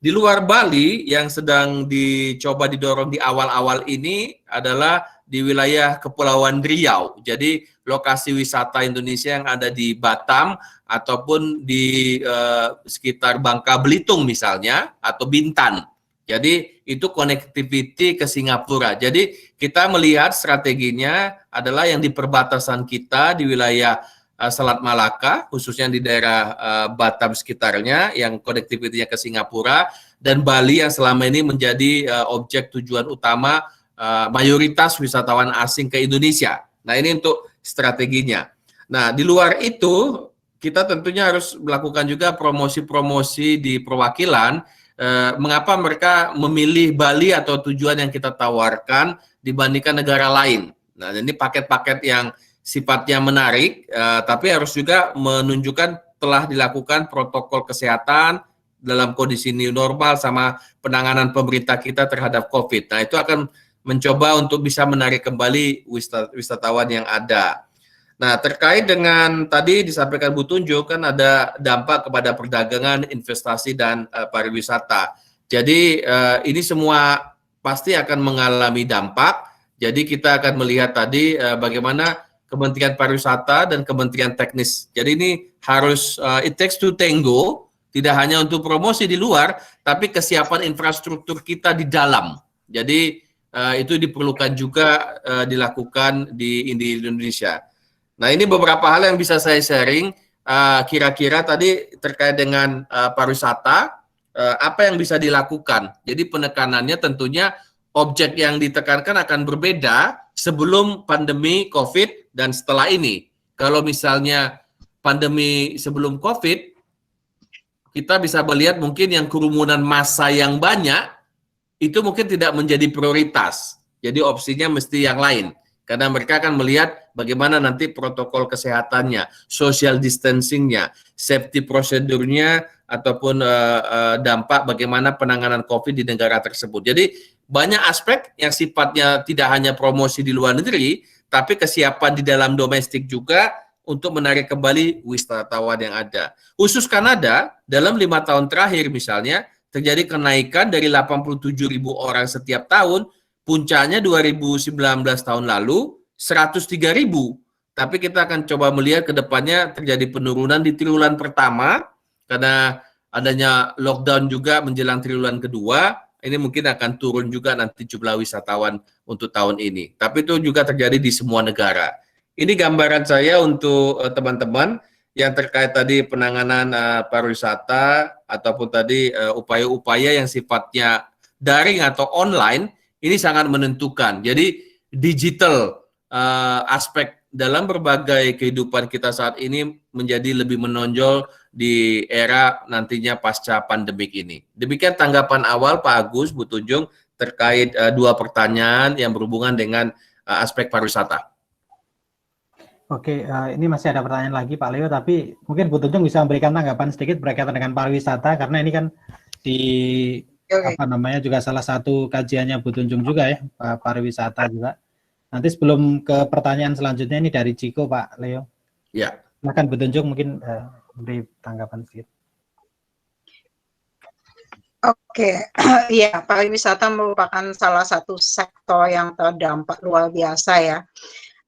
Di luar Bali yang sedang dicoba didorong di awal-awal ini adalah di wilayah Kepulauan Riau. Jadi lokasi wisata Indonesia yang ada di Batam ataupun di sekitar Bangka Belitung misalnya, atau Bintan. Jadi itu connectivity ke Singapura. Jadi kita melihat strateginya adalah yang di perbatasan kita di wilayah Selat Malaka, khususnya di daerah Batam sekitarnya, yang connectivity-nya ke Singapura, dan Bali yang selama ini menjadi objek tujuan utama mayoritas wisatawan asing ke Indonesia. Nah, ini untuk strateginya. Nah, di luar itu, kita tentunya harus melakukan juga promosi-promosi di perwakilan mengapa mereka memilih Bali atau tujuan yang kita tawarkan dibandingkan negara lain. Nah, ini paket-paket yang sifatnya menarik, tapi harus juga menunjukkan telah dilakukan protokol kesehatan dalam kondisi new normal sama penanganan pemerintah kita terhadap COVID. Nah, itu akan mencoba untuk bisa menarik kembali wisatawan yang ada. Nah, terkait dengan tadi disampaikan Bu Tunjuk, kan ada dampak kepada perdagangan, investasi, dan pariwisata. Jadi, ini semua pasti akan mengalami dampak. Jadi, kita akan melihat tadi bagaimana Kementerian Pariwisata dan Kementerian Teknis. Jadi, ini harus it takes two tango, tidak hanya untuk promosi di luar, tapi kesiapan infrastruktur kita di dalam. Jadi itu diperlukan juga dilakukan di Indonesia. Nah, ini beberapa hal yang bisa saya sharing. Kira-kira tadi terkait dengan pariwisata, apa yang bisa dilakukan. Jadi penekanannya tentunya objek yang ditekankan akan berbeda sebelum pandemi COVID dan setelah ini. Kalau misalnya pandemi sebelum COVID, kita bisa melihat mungkin yang kerumunan massa yang banyak, itu mungkin tidak menjadi prioritas. Jadi opsinya mesti yang lain. Karena mereka akan melihat bagaimana nanti protokol kesehatannya, social distancing-nya, safety prosedurnya, ataupun dampak bagaimana penanganan COVID di negara tersebut. Jadi banyak aspek yang sifatnya tidak hanya promosi di luar negeri, tapi kesiapan di dalam domestik juga untuk menarik kembali wisatawan yang ada. Khusus Kanada, dalam 5 tahun terakhir misalnya, terjadi kenaikan dari 87.000 orang setiap tahun, puncaknya 2019 tahun lalu, 103.000. Tapi kita akan coba melihat ke depannya terjadi penurunan di triwulan pertama, karena adanya lockdown juga menjelang triwulan kedua, ini mungkin akan turun juga nanti jumlah wisatawan untuk tahun ini. Tapi itu juga terjadi di semua negara. Ini gambaran saya untuk teman-teman yang terkait tadi penanganan pariwisata ataupun tadi upaya-upaya yang sifatnya daring atau online, ini sangat menentukan. Jadi digital aspek dalam berbagai kehidupan kita saat ini menjadi lebih menonjol di era nantinya pasca pandemik ini. Demikian tanggapan awal Pak Agus, Bu Tunjung, terkait dua pertanyaan yang berhubungan dengan aspek pariwisata. Oke, ini masih ada pertanyaan lagi Pak Leo, tapi mungkin Bu Tunjung bisa memberikan tanggapan sedikit berkaitan dengan pariwisata, karena ini kan di juga salah satu kajiannya Bu Tunjung juga ya, pariwisata juga. Nanti sebelum ke pertanyaan selanjutnya, ini dari Ciko Pak Leo. Ya. Silakan Bu Tunjung mungkin beri tanggapan sedikit. Oke, ya, pariwisata merupakan salah satu sektor yang terdampak luar biasa ya.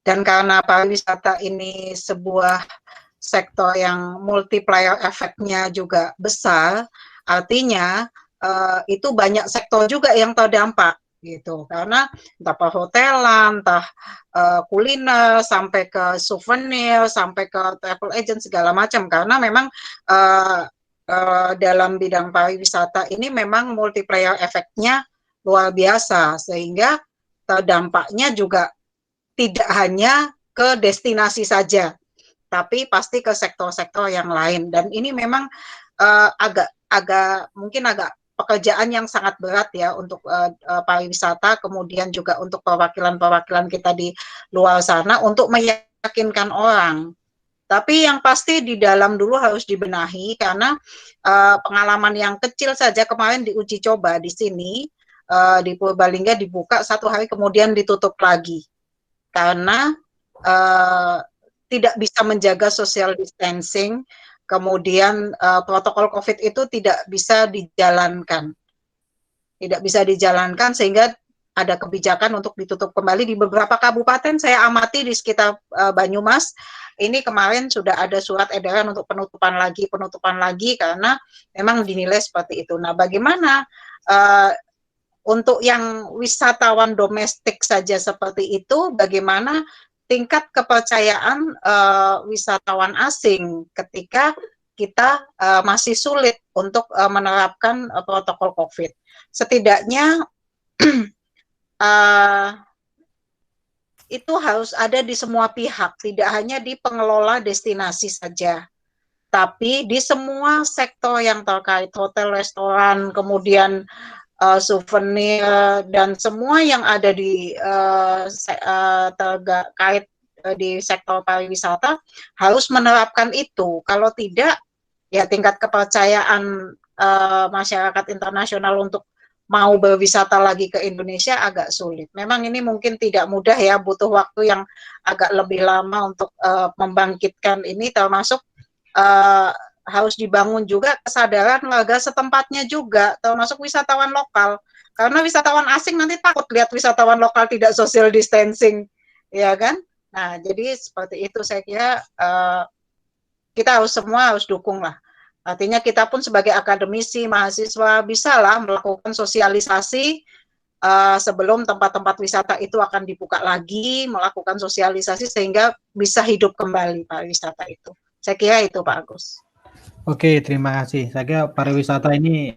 Dan karena pariwisata ini sebuah sektor yang multiplier efeknya juga besar, artinya itu banyak sektor juga yang terdampak gitu. Karena entah perhotelan, entah kuliner, sampai ke souvenir, sampai ke travel agent segala macam. Karena memang dalam bidang pariwisata ini memang multiplier efeknya luar biasa, sehingga terdampaknya juga tidak hanya ke destinasi saja, tapi pasti ke sektor-sektor yang lain. Dan ini memang mungkin agak pekerjaan yang sangat berat ya untuk pariwisata, kemudian juga untuk perwakilan-perwakilan kita di luar sana untuk meyakinkan orang. Tapi yang pasti di dalam dulu harus dibenahi, karena pengalaman yang kecil saja kemarin diuji coba di sini, di Purbalingga dibuka 1 hari kemudian ditutup lagi. Karena tidak bisa menjaga social distancing, kemudian protokol COVID itu tidak bisa dijalankan. Tidak bisa dijalankan sehingga ada kebijakan untuk ditutup kembali di beberapa kabupaten. Saya amati di sekitar Banyumas, ini kemarin sudah ada surat edaran untuk penutupan lagi karena memang dinilai seperti itu. Nah, bagaimana untuk yang wisatawan domestik saja seperti itu, bagaimana tingkat kepercayaan wisatawan asing ketika kita masih sulit untuk menerapkan protokol COVID. Setidaknya itu harus ada di semua pihak, tidak hanya di pengelola destinasi saja, tapi di semua sektor yang terkait hotel, restoran, kemudian souvenir dan semua yang ada di terkait di sektor pariwisata harus menerapkan itu. Kalau tidak, ya tingkat kepercayaan masyarakat internasional untuk mau berwisata lagi ke Indonesia agak sulit. Memang ini mungkin tidak mudah ya, butuh waktu yang agak lebih lama untuk membangkitkan ini, termasuk harus dibangun juga kesadaran warga setempatnya juga, termasuk wisatawan lokal. Karena wisatawan asing nanti takut lihat wisatawan lokal tidak social distancing, ya kan? Nah, jadi seperti itu saya kira kita semua harus dukung lah. Artinya kita pun sebagai akademisi, mahasiswa bisalah melakukan sosialisasi sebelum tempat-tempat wisata itu akan dibuka lagi, melakukan sosialisasi sehingga bisa hidup kembali pariwisata itu. Saya kira itu Pak Agus. Oke, terima kasih. Saya kira pariwisata ini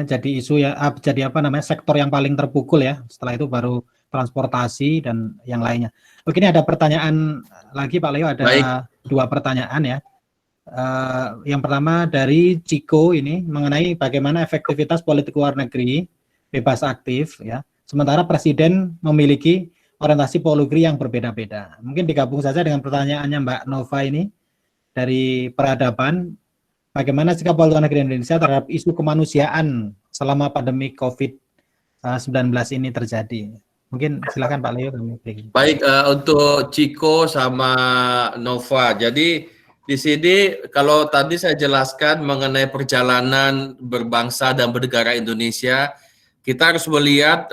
jadi isu ya, jadi sektor yang paling terpukul ya. Setelah itu baru transportasi dan yang lainnya. Oke, ini ada pertanyaan lagi Pak Leo, ada Baik. 2 pertanyaan ya. Yang pertama dari Ciko ini mengenai bagaimana efektivitas politik luar negeri bebas aktif ya. Sementara Presiden memiliki orientasi politik yang berbeda-beda. Mungkin digabung saja dengan pertanyaannya Mbak Nova ini dari Peradaban. Bagaimana sikap luar negeri Indonesia terhadap isu kemanusiaan selama pandemi COVID-19 ini terjadi? Mungkin silakan Pak Leo. Baik, untuk Ciko sama Nova. Jadi di sini kalau tadi saya jelaskan mengenai perjalanan berbangsa dan bernegara Indonesia, kita harus melihat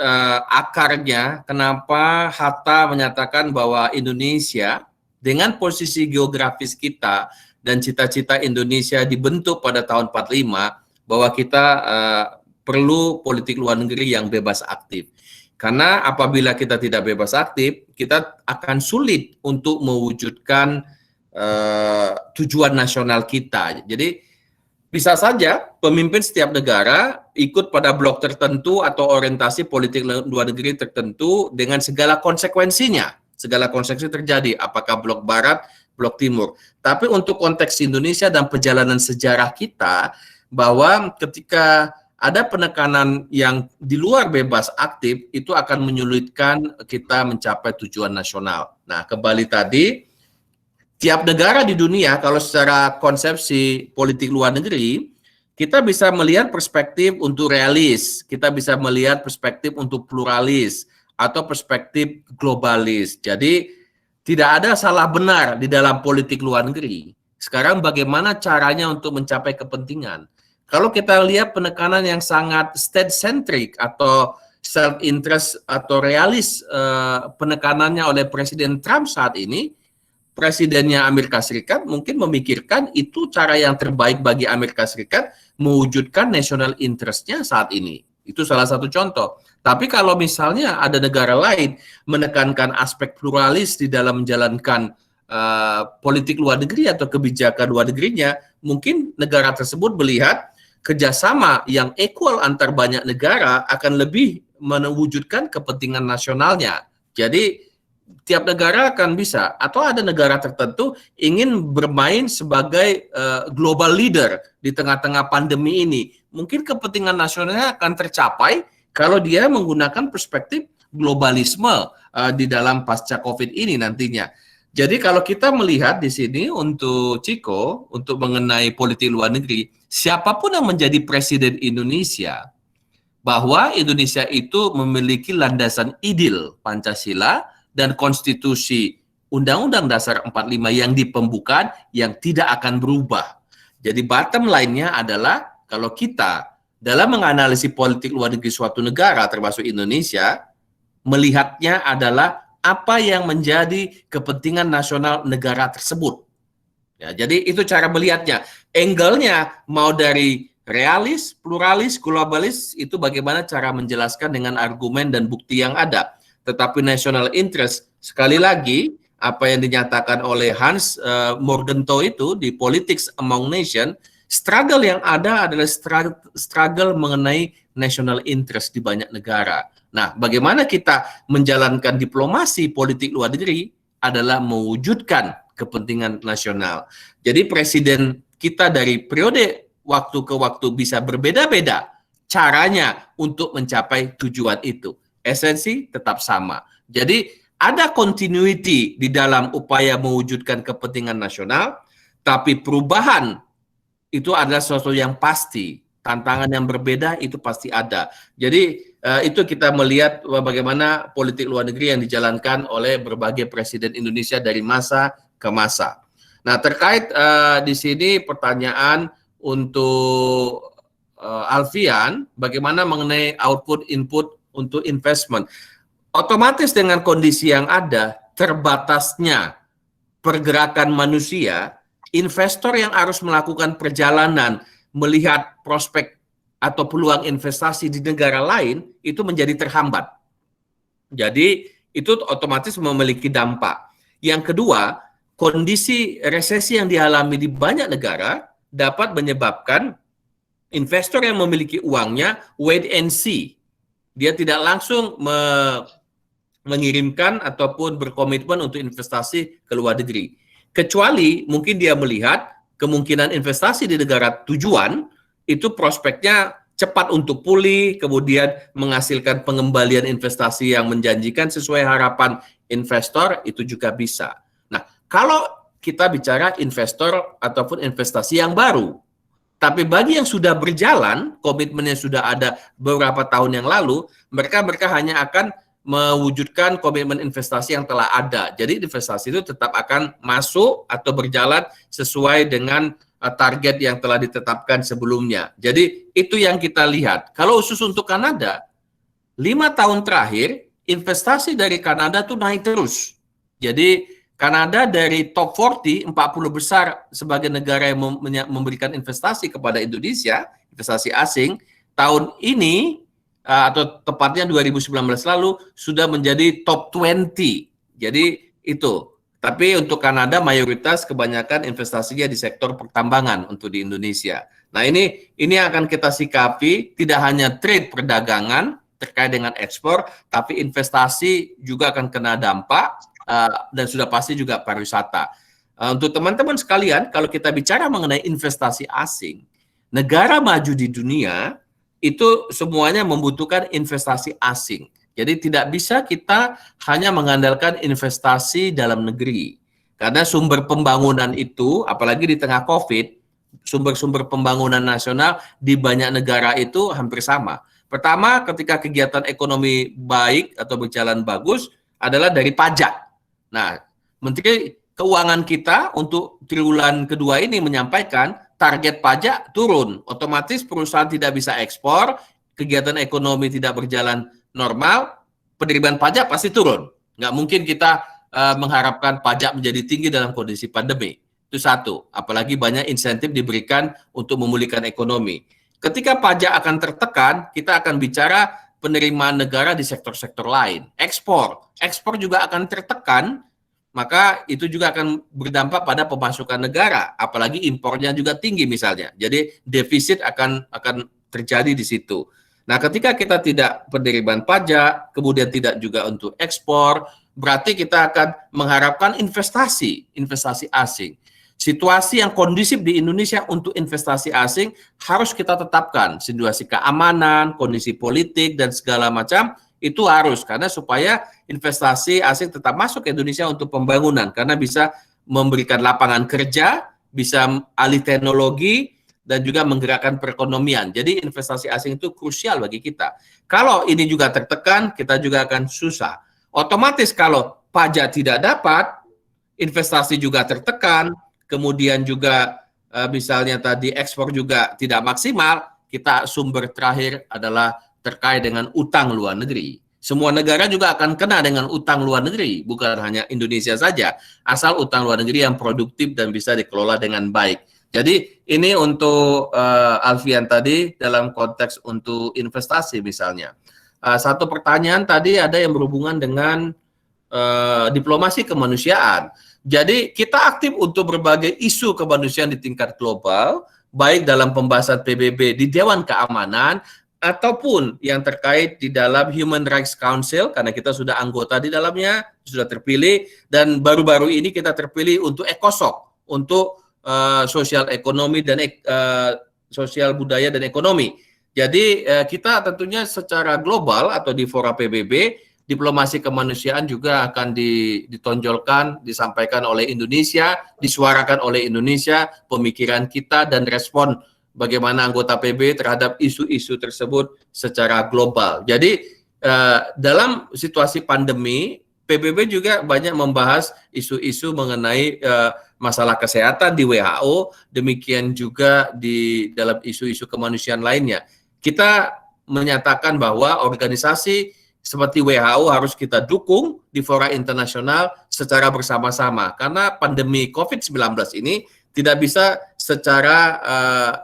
akarnya kenapa Hatta menyatakan bahwa Indonesia dengan posisi geografis kita dan cita-cita Indonesia dibentuk pada tahun 45 bahwa kita perlu politik luar negeri yang bebas aktif. Karena apabila kita tidak bebas aktif, kita akan sulit untuk mewujudkan tujuan nasional kita. Jadi bisa saja pemimpin setiap negara ikut pada blok tertentu atau orientasi politik luar negeri tertentu dengan segala konsekuensinya. Segala konsekuensi terjadi, apakah blok barat, blok timur. Tapi untuk konteks Indonesia dan perjalanan sejarah kita, bahwa ketika ada penekanan yang di luar bebas aktif, itu akan menyulitkan kita mencapai tujuan nasional. Nah, kembali tadi, tiap negara di dunia, kalau secara konsepsi politik luar negeri, kita bisa melihat perspektif untuk realis, kita bisa melihat perspektif untuk pluralis, atau perspektif globalis. Jadi, tidak ada salah benar di dalam politik luar negeri. Sekarang bagaimana caranya untuk mencapai kepentingan? Kalau kita lihat penekanan yang sangat state-centric atau self-interest atau realis penekanannya oleh Presiden Trump saat ini, Presidennya Amerika Serikat mungkin memikirkan itu cara yang terbaik bagi Amerika Serikat mewujudkan national interest-nya saat ini. Itu salah satu contoh. Tapi kalau misalnya ada negara lain menekankan aspek pluralis di dalam menjalankan politik luar negeri atau kebijakan luar negerinya, mungkin negara tersebut melihat kerjasama yang equal antar banyak negara akan lebih mewujudkan kepentingan nasionalnya. Jadi tiap negara akan bisa, atau ada negara tertentu ingin bermain sebagai global leader di tengah-tengah pandemi ini. Mungkin kepentingan nasionalnya akan tercapai kalau dia menggunakan perspektif globalisme di dalam pasca COVID ini nantinya. Jadi kalau kita melihat di sini untuk Ciko, untuk mengenai politik luar negeri, siapapun yang menjadi presiden Indonesia, bahwa Indonesia itu memiliki landasan ideal Pancasila dan konstitusi Undang-Undang Dasar 45 yang di pembukaan yang tidak akan berubah. Jadi bottom line-nya adalah kalau kita dalam menganalisis politik luar negeri suatu negara termasuk Indonesia, melihatnya adalah apa yang menjadi kepentingan nasional negara tersebut. Ya, jadi itu cara melihatnya. Angle-nya mau dari realis, pluralis, globalis, itu bagaimana cara menjelaskan dengan argumen dan bukti yang ada. Tetapi national interest, sekali lagi, apa yang dinyatakan oleh Hans Morgenthau itu di Politics Among Nations, struggle yang ada adalah struggle mengenai national interest di banyak negara. Nah, bagaimana kita menjalankan diplomasi politik luar negeri adalah mewujudkan kepentingan nasional. Jadi presiden kita dari periode waktu ke waktu bisa berbeda-beda caranya untuk mencapai tujuan itu. Esensi tetap sama. Jadi ada continuity di dalam upaya mewujudkan kepentingan nasional, tapi perubahan itu adalah sesuatu yang pasti. Tantangan yang berbeda itu pasti ada. Jadi itu kita melihat bagaimana politik luar negeri yang dijalankan oleh berbagai presiden Indonesia dari masa ke masa. Nah, terkait di sini pertanyaan untuk Alfian, bagaimana mengenai output input untuk investment. Otomatis dengan kondisi yang ada, terbatasnya pergerakan manusia, investor yang harus melakukan perjalanan melihat prospek atau peluang investasi di negara lain itu menjadi terhambat. Jadi itu otomatis memiliki dampak. Yang kedua, kondisi resesi yang dialami di banyak negara dapat menyebabkan investor yang memiliki uangnya wait and see. Dia tidak langsung mengirimkan ataupun berkomitmen untuk investasi ke luar negeri. Kecuali mungkin dia melihat kemungkinan investasi di negara tujuan itu prospeknya cepat untuk pulih, kemudian menghasilkan pengembalian investasi yang menjanjikan sesuai harapan investor, itu juga bisa. Nah, kalau kita bicara investor ataupun investasi yang baru, tapi bagi yang sudah berjalan, komitmennya sudah ada beberapa tahun yang lalu, mereka hanya akan mewujudkan komitmen investasi yang telah ada. Jadi investasi itu tetap akan masuk atau berjalan sesuai dengan target yang telah ditetapkan sebelumnya. Jadi itu yang kita lihat. Kalau khusus untuk Kanada, 5 tahun terakhir investasi dari Kanada tuh naik terus. Jadi Kanada dari top 40 besar sebagai negara yang memberikan investasi kepada Indonesia, investasi asing, tahun ini atau tepatnya 2019 lalu sudah menjadi top 20. Jadi itu. Tapi untuk Kanada mayoritas kebanyakan investasinya di sektor pertambangan untuk di Indonesia. Nah, ini akan kita sikapi tidak hanya trade perdagangan terkait dengan ekspor, tapi investasi juga akan kena dampak dan sudah pasti juga pariwisata. Untuk teman-teman sekalian, kalau kita bicara mengenai investasi asing, negara maju di dunia itu semuanya membutuhkan investasi asing. Jadi tidak bisa kita hanya mengandalkan investasi dalam negeri. Karena sumber pembangunan itu, apalagi di tengah COVID, sumber-sumber pembangunan nasional di banyak negara itu hampir sama. Pertama, ketika kegiatan ekonomi baik atau berjalan bagus adalah dari pajak. Nah, Menteri Keuangan kita untuk triwulan kedua ini menyampaikan target pajak turun. Otomatis perusahaan tidak bisa ekspor, kegiatan ekonomi tidak berjalan normal, penerimaan pajak pasti turun. Nggak mungkin kita mengharapkan pajak menjadi tinggi dalam kondisi pandemi. Itu satu. Apalagi banyak insentif diberikan untuk memulihkan ekonomi. Ketika pajak akan tertekan, kita akan bicara penerimaan negara di sektor-sektor lain. Ekspor juga akan tertekan, maka itu juga akan berdampak pada pemasukan negara. Apalagi impornya juga tinggi misalnya. Jadi defisit akan terjadi di situ. Nah, ketika kita tidak penerimaan pajak, kemudian tidak juga untuk ekspor, berarti kita akan mengharapkan investasi asing. Situasi yang kondusif di Indonesia untuk investasi asing harus kita tetapkan. Situasi keamanan, kondisi politik, dan segala macam, itu harus. Karena supaya investasi asing tetap masuk ke Indonesia untuk pembangunan. Karena bisa memberikan lapangan kerja, bisa alih teknologi, dan juga menggerakkan perekonomian. Jadi investasi asing itu krusial bagi kita. Kalau ini juga tertekan, kita juga akan susah. Otomatis kalau pajak tidak dapat, investasi juga tertekan, kemudian juga misalnya tadi ekspor juga tidak maksimal, kita sumber terakhir adalah terkait dengan utang luar negeri. Semua negara juga akan kena dengan utang luar negeri, bukan hanya Indonesia saja, asal utang luar negeri yang produktif dan bisa dikelola dengan baik. Jadi ini untuk Alfian tadi dalam konteks untuk investasi misalnya. Satu pertanyaan tadi ada yang berhubungan dengan diplomasi kemanusiaan. Jadi kita aktif untuk berbagai isu kemanusiaan di tingkat global, baik dalam pembahasan PBB di Dewan Keamanan, ataupun yang terkait di dalam Human Rights Council, karena kita sudah anggota di dalamnya, sudah terpilih, dan baru-baru ini kita terpilih untuk ECOSOC, untuk sosial ekonomi dan sosial budaya dan ekonomi. Jadi kita tentunya secara global atau di fora PBB, diplomasi kemanusiaan juga akan ditonjolkan, disampaikan oleh Indonesia, disuarakan oleh Indonesia, pemikiran kita dan respon bagaimana anggota PBB terhadap isu-isu tersebut secara global. Jadi dalam situasi pandemi, PBB juga banyak membahas isu-isu mengenai masalah kesehatan di WHO, demikian juga di dalam isu-isu kemanusiaan lainnya. Kita menyatakan bahwa organisasi seperti WHO harus kita dukung di fora internasional secara bersama-sama, karena pandemi COVID-19 ini tidak bisa secara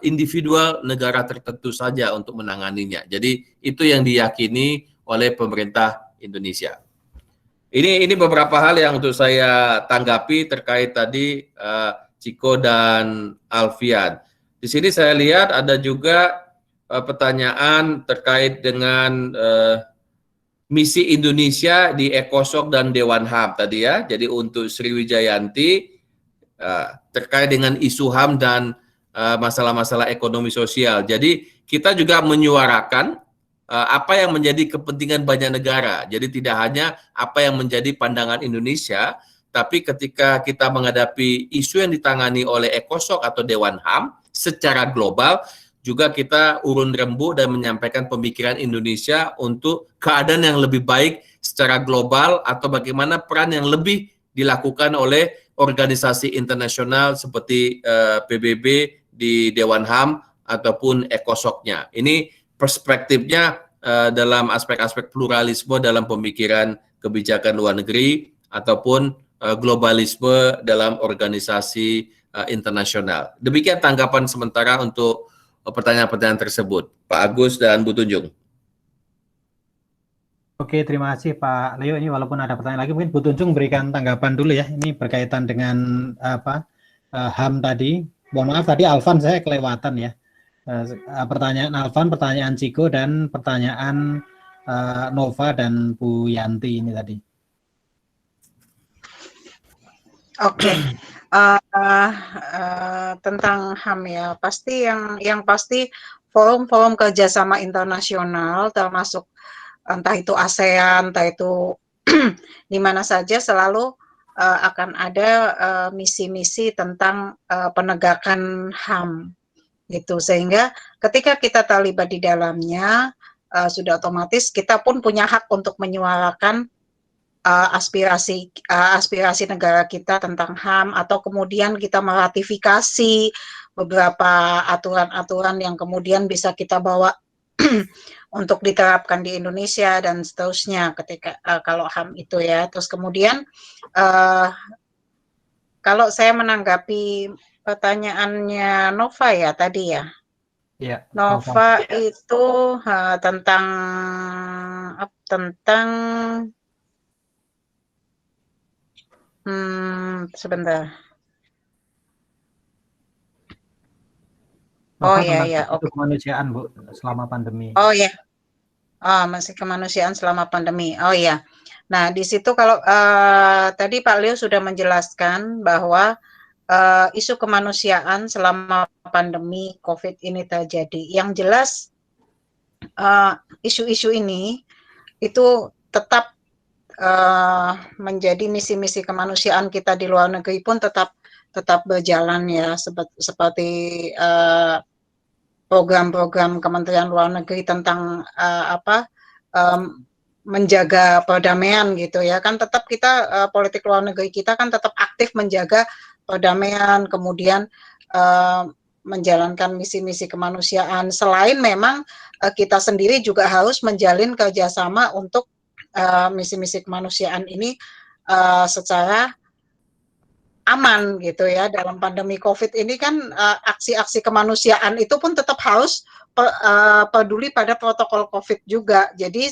individual negara tertentu saja untuk menanganinya. Jadi itu yang diyakini oleh pemerintah Indonesia. Ini beberapa hal yang untuk saya tanggapi terkait tadi Ciko dan Alfian. Di sini saya lihat ada juga pertanyaan terkait dengan misi Indonesia di ECOSOC dan Dewan HAM tadi ya. Jadi untuk Sriwijayanti terkait dengan isu HAM dan masalah-masalah ekonomi sosial. Jadi kita juga menyuarakan apa yang menjadi kepentingan banyak negara. Jadi tidak hanya apa yang menjadi pandangan Indonesia, tapi ketika kita menghadapi isu yang ditangani oleh ECOSOC atau Dewan HAM secara global, juga kita urun rembuk dan menyampaikan pemikiran Indonesia untuk keadaan yang lebih baik secara global atau bagaimana peran yang lebih dilakukan oleh organisasi internasional seperti PBB di Dewan HAM ataupun ECOSOC-nya. Ini perspektifnya dalam aspek-aspek pluralisme dalam pemikiran kebijakan luar negeri ataupun globalisme dalam organisasi internasional. Demikian tanggapan sementara untuk pertanyaan-pertanyaan tersebut. Pak Agus dan Bu Tunjung. Oke, terima kasih Pak Leo. Ini walaupun ada pertanyaan lagi, mungkin Bu Tunjung berikan tanggapan dulu ya. Ini berkaitan dengan HAM tadi. Mohon maaf tadi Alvan saya kelewatan ya. Pertanyaan Alvan, pertanyaan Ciko, dan pertanyaan Nova dan Bu Yanti ini tadi. Oke. Tentang HAM ya, pasti yang pasti forum-forum kerjasama internasional termasuk entah itu ASEAN, entah itu di mana saja selalu akan ada misi-misi tentang penegakan HAM gitu, sehingga ketika kita terlibat di dalamnya sudah otomatis kita pun punya hak untuk menyuarakan aspirasi negara kita tentang HAM, atau kemudian kita meratifikasi beberapa aturan-aturan yang kemudian bisa kita bawa untuk diterapkan di Indonesia dan seterusnya ketika kalau HAM itu ya. Terus kemudian kalau saya menanggapi pertanyaannya Nova ya tadi ya. Ya, Nova itu tentang sebentar. Oh ya, oke. Kemanusiaan Bu selama pandemi. Oh ya, masih kemanusiaan selama pandemi. Oh ya. Nah di situ kalau tadi Pak Leo sudah menjelaskan bahwa isu kemanusiaan selama pandemi COVID ini terjadi. Yang jelas isu-isu ini itu tetap menjadi misi-misi kemanusiaan kita di luar negeri pun tetap berjalan ya, seperti program-program Kementerian Luar Negeri tentang menjaga perdamaian gitu ya, kan tetap kita politik luar negeri kita kan tetap aktif menjaga perdamaian, kemudian menjalankan misi-misi kemanusiaan. Selain memang kita sendiri juga harus menjalin kerjasama untuk misi-misi kemanusiaan ini secara aman gitu ya. Dalam pandemi COVID ini kan aksi-aksi kemanusiaan itu pun tetap harus peduli pada protokol COVID juga. Jadi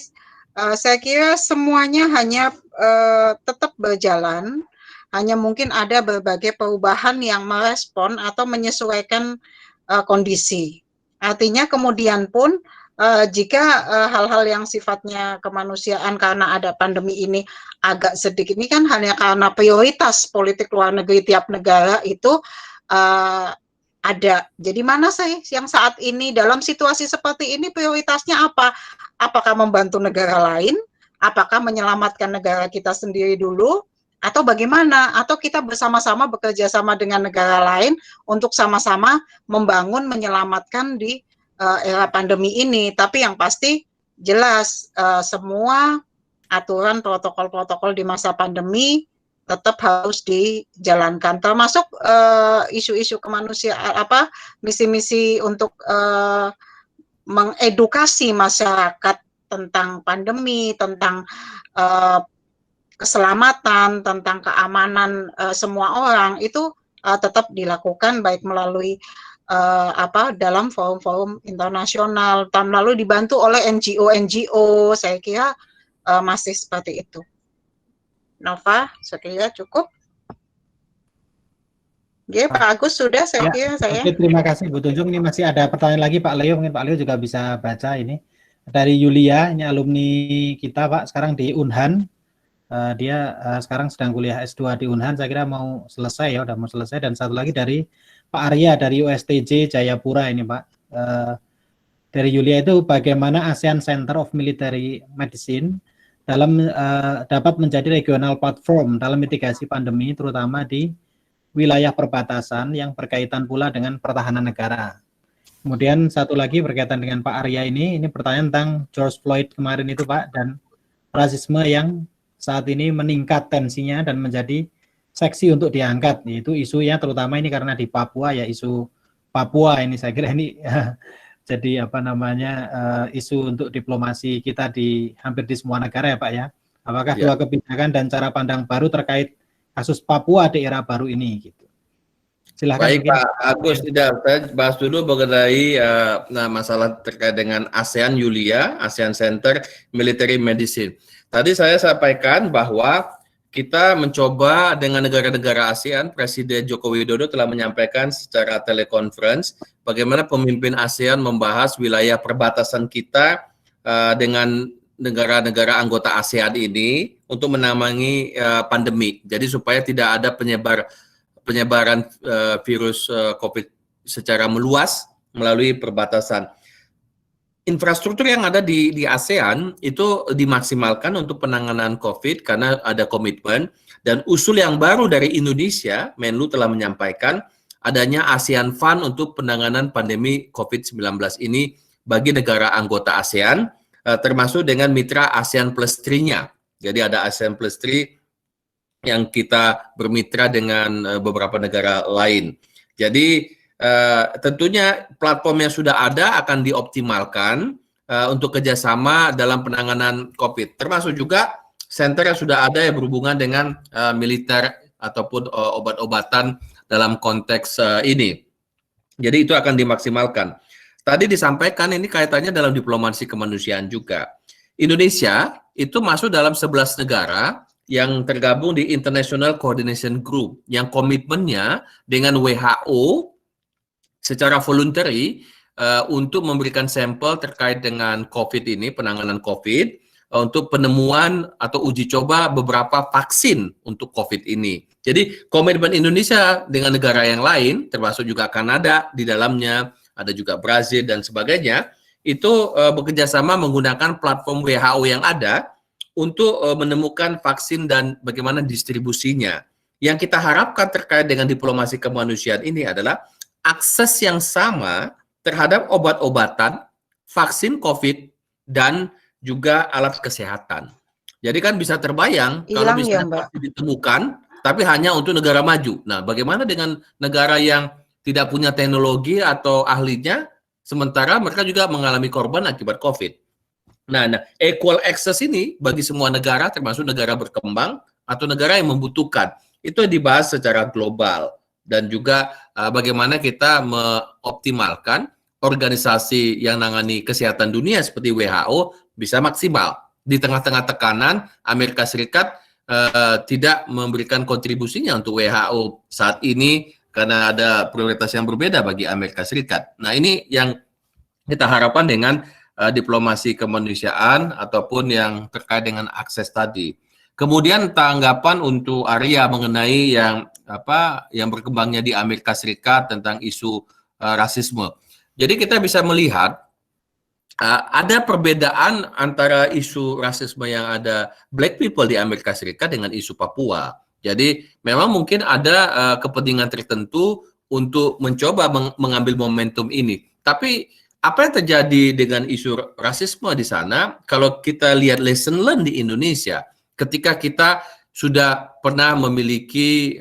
saya kira semuanya hanya tetap berjalan, hanya mungkin ada berbagai perubahan yang merespon atau menyesuaikan kondisi. Artinya kemudian pun jika hal-hal yang sifatnya kemanusiaan karena ada pandemi ini agak sedikit, ini kan hanya karena prioritas politik luar negeri tiap negara itu ada. Jadi mana sih yang saat ini dalam situasi seperti ini prioritasnya apa? Apakah membantu negara lain? Apakah menyelamatkan negara kita sendiri dulu? Atau bagaimana? Atau kita bersama-sama bekerja sama dengan negara lain untuk sama-sama membangun, menyelamatkan di era pandemi ini. Tapi yang pasti jelas semua aturan protokol-protokol di masa pandemi tetap harus dijalankan, termasuk isu-isu kemanusiaan, misi-misi untuk mengedukasi masyarakat tentang pandemi, tentang keselamatan, tentang keamanan semua orang itu tetap dilakukan baik melalui dalam forum-forum internasional. Tahun lalu dibantu oleh NGO, saya kira masih seperti itu. Nova, saya kira cukup. Oke, Pak Agus sudah, saya kira saya. Oke, terima kasih Bu Tunjung. Ini masih ada pertanyaan lagi Pak Leo, mungkin Pak Leo juga bisa baca ini. Dari Yulia, ini alumni kita Pak, sekarang di Unhan. Dia sekarang sedang kuliah S2 di Unhan, saya kira mau selesai ya, udah mau selesai. Dan satu lagi dari Pak Arya dari USTJ Jayapura ini Pak. Dari Yulia itu bagaimana ASEAN Center of Military Medicine dapat menjadi regional platform dalam mitigasi pandemi, terutama di wilayah perbatasan yang berkaitan pula dengan pertahanan negara. Kemudian satu lagi berkaitan dengan Pak Arya ini pertanyaan tentang George Floyd kemarin itu Pak, dan rasisme yang saat ini meningkat tensinya dan menjadi seksi untuk diangkat, yaitu isunya terutama ini karena di Papua ya, isu Papua ini saya kira ini jadi isu untuk diplomasi kita di hampir di semua negara ya Pak ya. Apakah dua kebijakan dan cara pandang baru terkait kasus Papua di era baru ini gitu. Silakan. Baik Pak Agus, saya bahas dulu mengenai masalah terkait dengan ASEAN Yulia, ASEAN Center Military Medicine. Tadi saya sampaikan bahwa kita mencoba dengan negara-negara ASEAN, Presiden Joko Widodo telah menyampaikan secara telekonferensi bagaimana pemimpin ASEAN membahas wilayah perbatasan kita dengan negara-negara anggota ASEAN ini untuk menangani pandemi. Jadi supaya tidak ada penyebaran virus COVID secara meluas melalui perbatasan. Infrastruktur yang ada di ASEAN itu dimaksimalkan untuk penanganan COVID karena ada komitmen, dan usul yang baru dari Indonesia, Menlu telah menyampaikan adanya ASEAN Fund untuk penanganan pandemi COVID-19 ini bagi negara anggota ASEAN, termasuk dengan mitra ASEAN Plus 3-nya. Jadi ada ASEAN Plus 3 yang kita bermitra dengan beberapa negara lain. Jadi tentunya platform yang sudah ada akan dioptimalkan untuk kerjasama dalam penanganan COVID, termasuk juga center yang sudah ada yang berhubungan dengan militer ataupun obat-obatan dalam konteks ini. Jadi itu akan dimaksimalkan. Tadi disampaikan ini kaitannya dalam diplomasi kemanusiaan juga. Indonesia itu masuk dalam 11 negara yang tergabung di International Coordination Group yang komitmennya dengan WHO secara voluntary untuk memberikan sampel terkait dengan COVID ini, penanganan COVID, untuk penemuan atau uji coba beberapa vaksin untuk COVID ini. Jadi komitmen Indonesia dengan negara yang lain, termasuk juga Kanada di dalamnya, ada juga Brazil dan sebagainya, itu bekerjasama menggunakan platform WHO yang ada untuk menemukan vaksin dan bagaimana distribusinya. Yang kita harapkan terkait dengan diplomasi kemanusiaan ini adalah akses yang sama terhadap obat-obatan, vaksin COVID, dan juga alat kesehatan. Jadi kan bisa terbayang kalau misalnya vaksin ditemukan, tapi hanya untuk negara maju. Nah, bagaimana dengan negara yang tidak punya teknologi atau ahlinya, sementara mereka juga mengalami korban akibat COVID. Nah, equal access ini bagi semua negara, termasuk negara berkembang atau negara yang membutuhkan, itu dibahas secara global. Dan juga bagaimana kita mengoptimalkan organisasi yang nangani kesehatan dunia seperti WHO bisa maksimal. Di tengah-tengah tekanan, Amerika Serikat tidak memberikan kontribusinya untuk WHO saat ini karena ada prioritas yang berbeda bagi Amerika Serikat. Nah, ini yang kita harapkan dengan diplomasi kemanusiaan ataupun yang terkait dengan akses tadi. Kemudian tanggapan untuk Arya mengenai yang berkembangnya di Amerika Serikat tentang isu rasisme. Jadi kita bisa melihat ada perbedaan antara isu rasisme yang ada Black people di Amerika Serikat dengan isu Papua. Jadi memang mungkin ada kepentingan tertentu untuk mencoba mengambil momentum ini. Tapi apa yang terjadi dengan isu rasisme di sana, kalau kita lihat lesson learned di Indonesia, ketika kita sudah pernah memiliki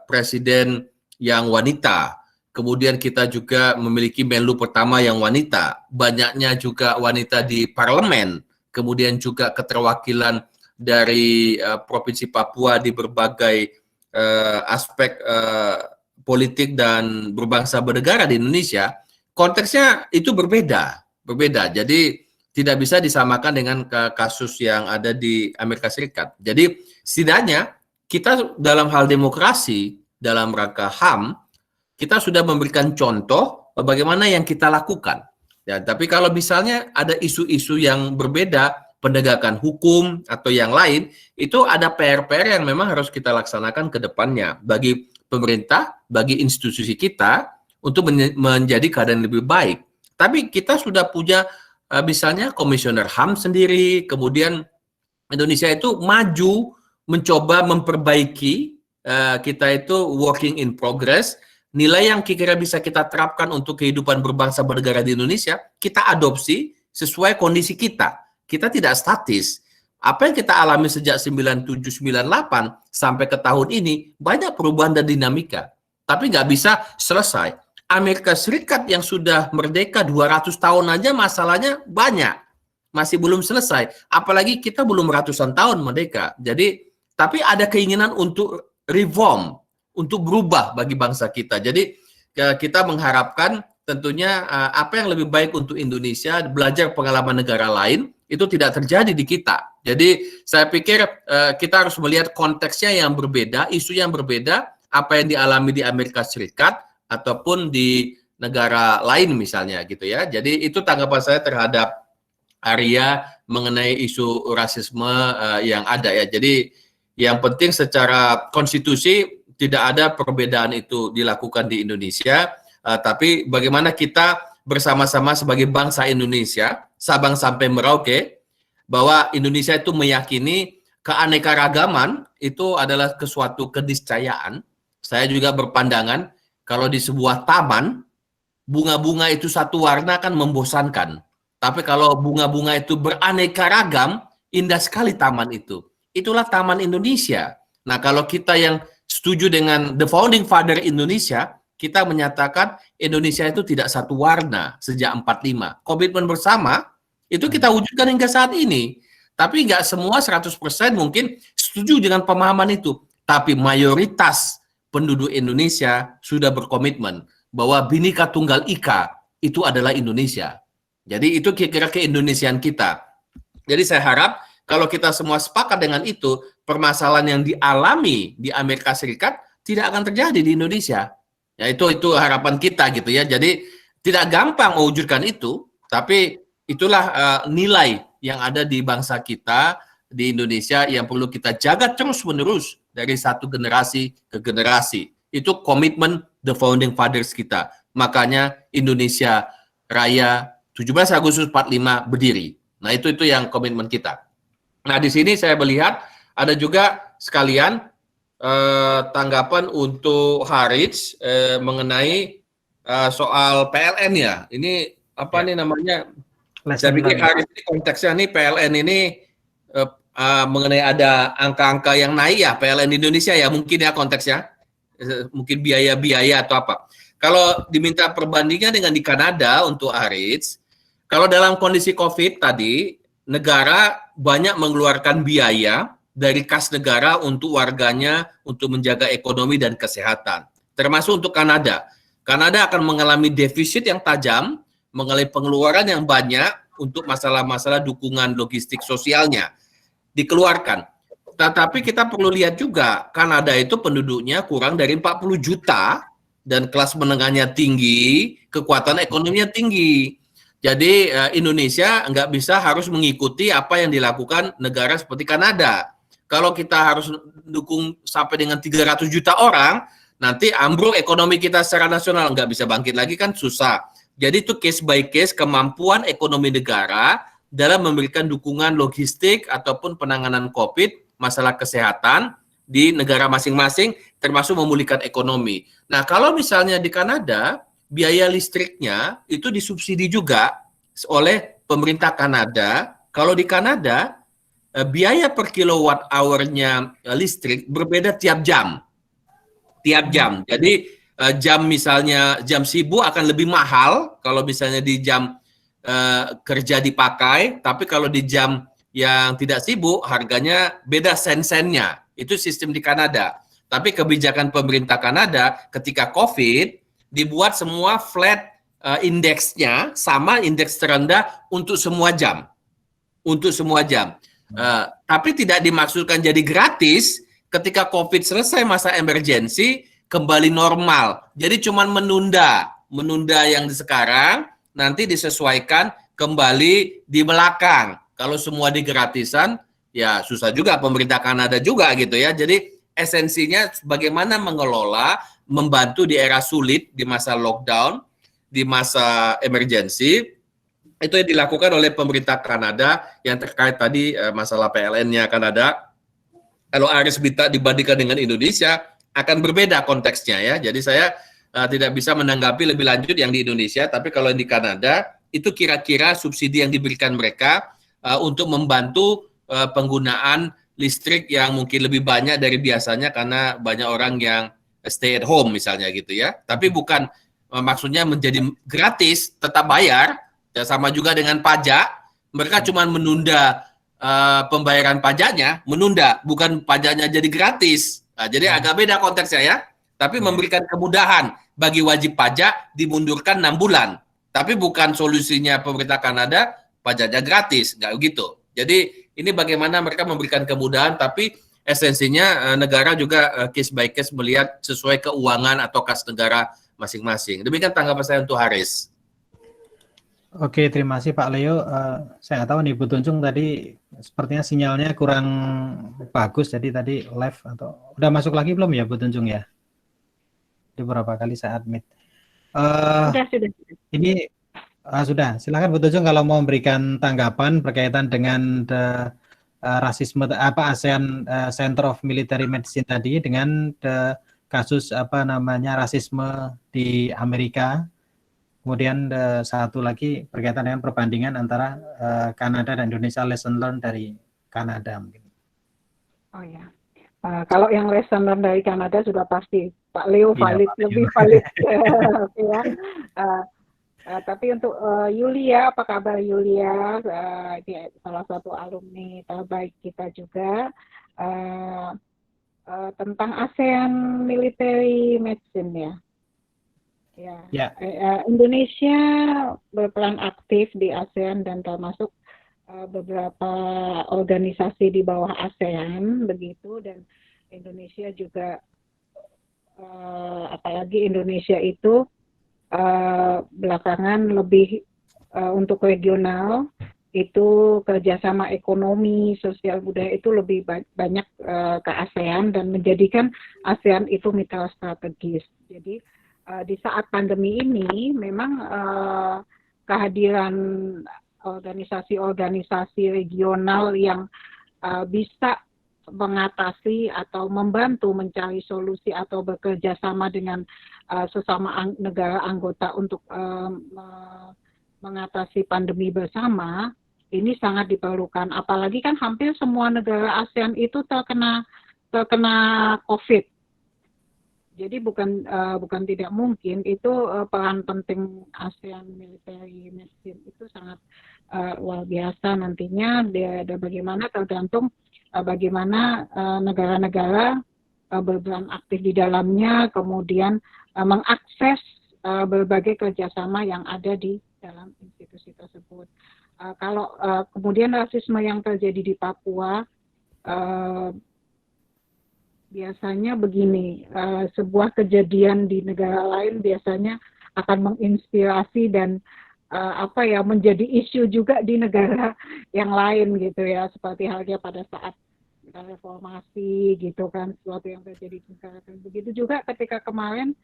presiden yang wanita, kemudian kita juga memiliki Menlu pertama yang wanita, banyaknya juga wanita di parlemen, kemudian juga keterwakilan dari Provinsi Papua di berbagai aspek politik dan berbangsa bernegara di Indonesia, konteksnya itu berbeda. Jadi tidak bisa disamakan dengan kasus yang ada di Amerika Serikat. Jadi setidaknya kita dalam hal demokrasi, dalam rangka HAM, kita sudah memberikan contoh bagaimana yang kita lakukan. Ya, tapi kalau misalnya ada isu-isu yang berbeda, penegakan hukum atau yang lain, itu ada PR-PR yang memang harus kita laksanakan ke depannya bagi pemerintah, bagi institusi kita untuk menjadi keadaan lebih baik. Tapi kita sudah punya misalnya komisioner HAM sendiri, kemudian Indonesia itu maju mencoba memperbaiki, kita itu working in progress, nilai yang kira-kira bisa kita terapkan untuk kehidupan berbangsa bernegara di Indonesia, kita adopsi sesuai kondisi kita. Kita tidak statis. Apa yang kita alami sejak 97-98 sampai ke tahun ini, banyak perubahan dan dinamika. Tapi nggak bisa selesai. Amerika Serikat yang sudah merdeka 200 tahun aja masalahnya banyak. Masih belum selesai. Apalagi kita belum ratusan tahun merdeka. Jadi, tapi ada keinginan untuk reform, untuk berubah bagi bangsa kita. Jadi, kita mengharapkan tentunya apa yang lebih baik untuk Indonesia, belajar pengalaman negara lain, itu tidak terjadi di kita. Jadi, saya pikir kita harus melihat konteksnya yang berbeda, isu yang berbeda, apa yang dialami di Amerika Serikat, ataupun di negara lain misalnya gitu ya. Jadi itu tanggapan saya terhadap Arya mengenai isu rasisme yang ada ya. Jadi yang penting secara konstitusi tidak ada perbedaan itu dilakukan di Indonesia, tapi bagaimana kita bersama-sama sebagai bangsa Indonesia, Sabang sampai Merauke, bahwa Indonesia itu meyakini keanekaragaman itu adalah suatu keniscayaan. Saya juga berpandangan kalau di sebuah taman, bunga-bunga itu satu warna kan membosankan. Tapi kalau bunga-bunga itu beraneka ragam, indah sekali taman itu. Itulah Taman Indonesia. Nah, kalau kita yang setuju dengan the founding father Indonesia, kita menyatakan Indonesia itu tidak satu warna sejak 45. Komitmen bersama, itu kita wujudkan hingga saat ini. Tapi nggak semua 100% mungkin setuju dengan pemahaman itu. Tapi mayoritas penduduk Indonesia sudah berkomitmen bahwa Bhinneka Tunggal Ika itu adalah Indonesia. Jadi itu kira-kira keindonesiaan kita. Jadi saya harap kalau kita semua sepakat dengan itu, permasalahan yang dialami di Amerika Serikat tidak akan terjadi di Indonesia. Ya itu harapan kita gitu ya. Jadi tidak gampang mewujudkan itu, tapi itulah nilai yang ada di bangsa kita di Indonesia yang perlu kita jaga terus-menerus dari satu generasi ke generasi. Itu komitmen the founding fathers kita. Makanya Indonesia Raya 17 Agustus 45 berdiri. Nah, itu yang komitmen kita. Nah, di sini saya melihat ada juga sekalian tanggapan untuk Haritz mengenai soal PLN ya. Ini apa nih namanya? Saya pikir Haritz ini konteksnya nih PLN ini mengenai ada angka-angka yang naik ya PLN di Indonesia ya mungkin ya konteksnya mungkin biaya-biaya atau apa. Kalau diminta perbandingan dengan di Kanada untuk Haritz, kalau dalam kondisi COVID tadi negara banyak mengeluarkan biaya dari kas negara untuk warganya untuk menjaga ekonomi dan kesehatan. Termasuk untuk Kanada. Kanada akan mengalami defisit yang tajam, mengalami pengeluaran yang banyak untuk masalah-masalah dukungan logistik sosialnya. Dikeluarkan. Tetapi kita perlu lihat juga, Kanada itu penduduknya kurang dari 40 juta dan kelas menengahnya tinggi, kekuatan ekonominya tinggi. Jadi Indonesia nggak bisa harus mengikuti apa yang dilakukan negara seperti Kanada. Kalau kita harus dukung sampai dengan 300 juta orang, nanti ambruk ekonomi kita secara nasional, nggak bisa bangkit lagi kan susah. Jadi itu case by case kemampuan ekonomi negara dalam memberikan dukungan logistik ataupun penanganan COVID, masalah kesehatan di negara masing-masing, termasuk memulihkan ekonomi. Nah, kalau misalnya di Kanada, biaya listriknya itu disubsidi juga oleh pemerintah Kanada. Kalau di Kanada, biaya per kilowatt hour-nya listrik berbeda tiap jam. Tiap jam. Jadi jam misalnya jam sibuk akan lebih mahal kalau misalnya di jam kerja dipakai, tapi kalau di jam yang tidak sibuk harganya beda sen-sennya. Itu sistem di Kanada. Tapi kebijakan pemerintah Kanada ketika COVID dibuat semua flat indeksnya sama indeks terendah untuk semua jam. Untuk semua jam. Tapi tidak dimaksudkan jadi gratis ketika COVID selesai masa emergensi kembali normal. Jadi cuma menunda yang sekarang nanti disesuaikan kembali di belakang. Kalau semua digratisan ya susah juga pemerintah Kanada juga gitu ya. Jadi esensinya bagaimana mengelola, membantu di era sulit, di masa lockdown, di masa emergensi, itu yang dilakukan oleh pemerintah Kanada yang terkait tadi masalah PLN-nya Kanada. Kalau Aris Bita dibandingkan dengan Indonesia, akan berbeda konteksnya ya. Jadi saya tidak bisa menanggapi lebih lanjut yang di Indonesia, tapi kalau yang di Kanada, itu kira-kira subsidi yang diberikan mereka untuk membantu penggunaan listrik yang mungkin lebih banyak dari biasanya karena banyak orang yang stay at home misalnya gitu ya. Tapi bukan maksudnya menjadi gratis, tetap bayar. Ya, sama juga dengan pajak, mereka cuma menunda pembayaran pajaknya, menunda, bukan pajaknya jadi gratis. Nah, jadi agak beda konteksnya ya. Tapi memberikan kemudahan bagi wajib pajak dimundurkan 6 bulan. Tapi bukan solusinya pemerintah Kanada, pajaknya gratis, nggak begitu. Jadi ini bagaimana mereka memberikan kemudahan, tapi esensinya negara juga case by case melihat sesuai keuangan atau kas negara masing-masing. Demikian tanggapan saya untuk Haris. Oke, terima kasih Pak Leo. Saya nggak tahu nih Bu Tunjung tadi sepertinya sinyalnya kurang bagus, jadi tadi live atau udah masuk lagi belum ya Bu Tunjung ya? Di beberapa kali saya admit. Sudah. Ini sudah. Silakan Bu Tunjung kalau mau memberikan tanggapan berkaitan dengan rasisme ASEAN Center of Military Medicine tadi dengan kasus rasisme di Amerika. Kemudian satu lagi berkaitan dengan perbandingan antara Kanada dan Indonesia, lesson learned dari Kanada mungkin. Oh ya, kalau yang lesson learned dari Kanada sudah pasti Pak Leo valid, ya, lebih valid. Ya. Tapi untuk Yulia, apa kabar Yulia? Dia salah satu alumni terbaik kita juga. Tentang ASEAN Military Medicine ya. Ya. Indonesia berperan aktif di ASEAN dan termasuk beberapa organisasi di bawah ASEAN begitu, dan Indonesia juga apalagi Indonesia itu belakangan lebih untuk regional itu kerjasama ekonomi, sosial budaya itu lebih banyak ke ASEAN dan menjadikan ASEAN itu mitra strategis. Jadi di saat pandemi ini memang kehadiran organisasi-organisasi regional yang bisa mengatasi atau membantu mencari solusi atau bekerja sama dengan sesama negara anggota untuk mengatasi pandemi bersama, ini sangat diperlukan. Apalagi kan hampir semua negara ASEAN itu terkena COVID. Jadi bukan tidak mungkin, itu peran penting ASEAN Military Medicine itu sangat luar biasa nantinya. Bagaimana tergantung bagaimana negara-negara berperan aktif di dalamnya, kemudian mengakses berbagai kerjasama yang ada di dalam institusi tersebut. Kalau kemudian rasisme yang terjadi di Papua, biasanya begini, sebuah kejadian di negara lain biasanya akan menginspirasi dan menjadi isu juga di negara yang lain gitu ya, seperti halnya pada saat reformasi gitu kan, sesuatu yang terjadi di negara. Begitu juga ketika kemarin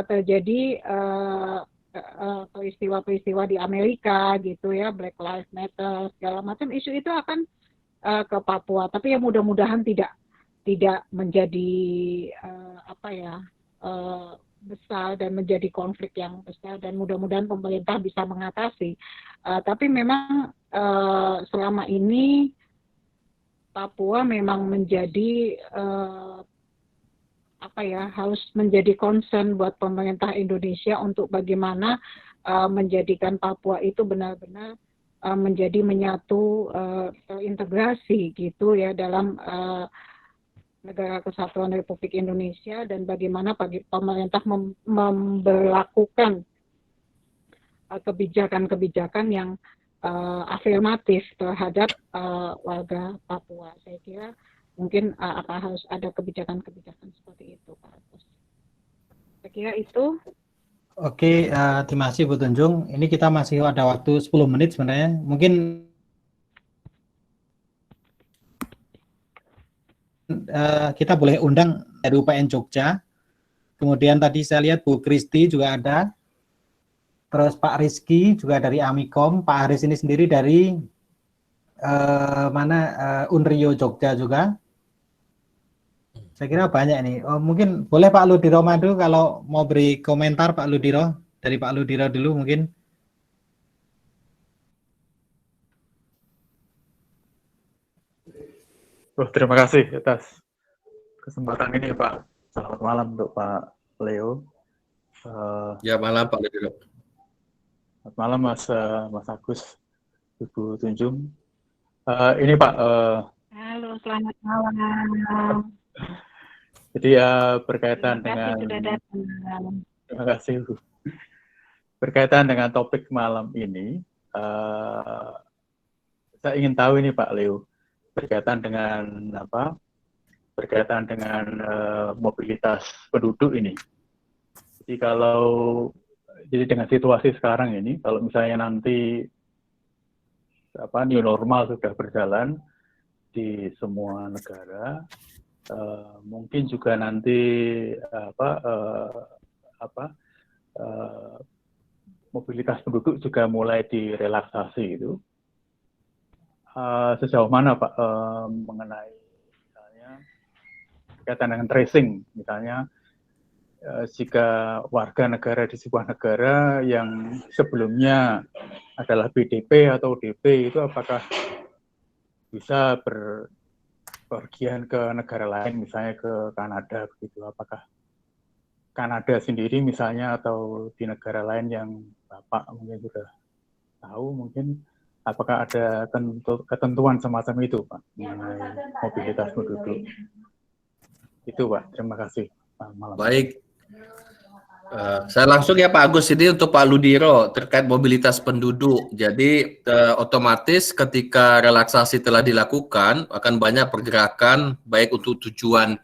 terjadi peristiwa-peristiwa di Amerika gitu ya, Black Lives Matter segala macam, isu itu akan ke Papua, tapi ya mudah-mudahan tidak menjadi besar dan menjadi konflik yang besar, dan mudah-mudahan pemerintah bisa mengatasi. Tapi memang selama ini Papua memang menjadi harus menjadi concern buat pemerintah Indonesia untuk bagaimana menjadikan Papua itu benar-benar menjadi menyatu, terintegrasi gitu ya dalam Negara Kesatuan Republik Indonesia, dan bagaimana pemerintah memberlakukan kebijakan-kebijakan yang afirmatif terhadap warga Papua. Saya kira mungkin harus ada kebijakan-kebijakan seperti itu, Pak Agus. Saya kira itu. Oke, terima kasih Bu Tunjung. Ini kita masih ada waktu 10 menit sebenarnya. Mungkin kita boleh undang dari UPN Jogja. Kemudian tadi saya lihat Bu Kristi juga ada. Terus Pak Rizky juga dari Amikom. Pak Haris ini sendiri dari Unrio Jogja juga. Saya kira banyak nih. Mungkin boleh Pak Ludiro Madu kalau mau beri komentar, Pak Ludiro. Dari Pak Ludiro dulu mungkin. Terima kasih atas kesempatan ini, Pak. Selamat malam untuk Pak Leo. Ya, malam Pak Ludiro. Selamat malam Mas Agus, Ibu Tunjung. Ini Pak. Halo, selamat malam. Jadi berkaitan dengan. Sudah datang. Terima kasih Bu. Berkaitan dengan topik malam ini, saya ingin tahu ini Pak Leo. Berkaitan dengan Berkaitan dengan mobilitas penduduk ini. Jadi dengan situasi sekarang ini, kalau misalnya nanti new normal sudah berjalan di semua negara, mungkin juga nanti mobilitas penduduk juga mulai direlaksasi itu. Sejauh mana Pak mengenai misalnya berkaitan dengan tracing, misalnya jika warga negara di sebuah negara yang sebelumnya adalah BDP atau DP itu apakah bisa berpergian ke negara lain, misalnya ke Kanada begitu? Apakah Kanada sendiri misalnya atau di negara lain yang Bapak mungkin sudah tahu, mungkin apakah ada ketentuan semacam itu, Pak, mengenai mobilitas penduduk? Itu, Pak. Terima kasih. Malam. Baik. Saya langsung ya Pak Agus, ini untuk Pak Ludiro terkait mobilitas penduduk. Jadi otomatis ketika relaksasi telah dilakukan akan banyak pergerakan baik untuk tujuan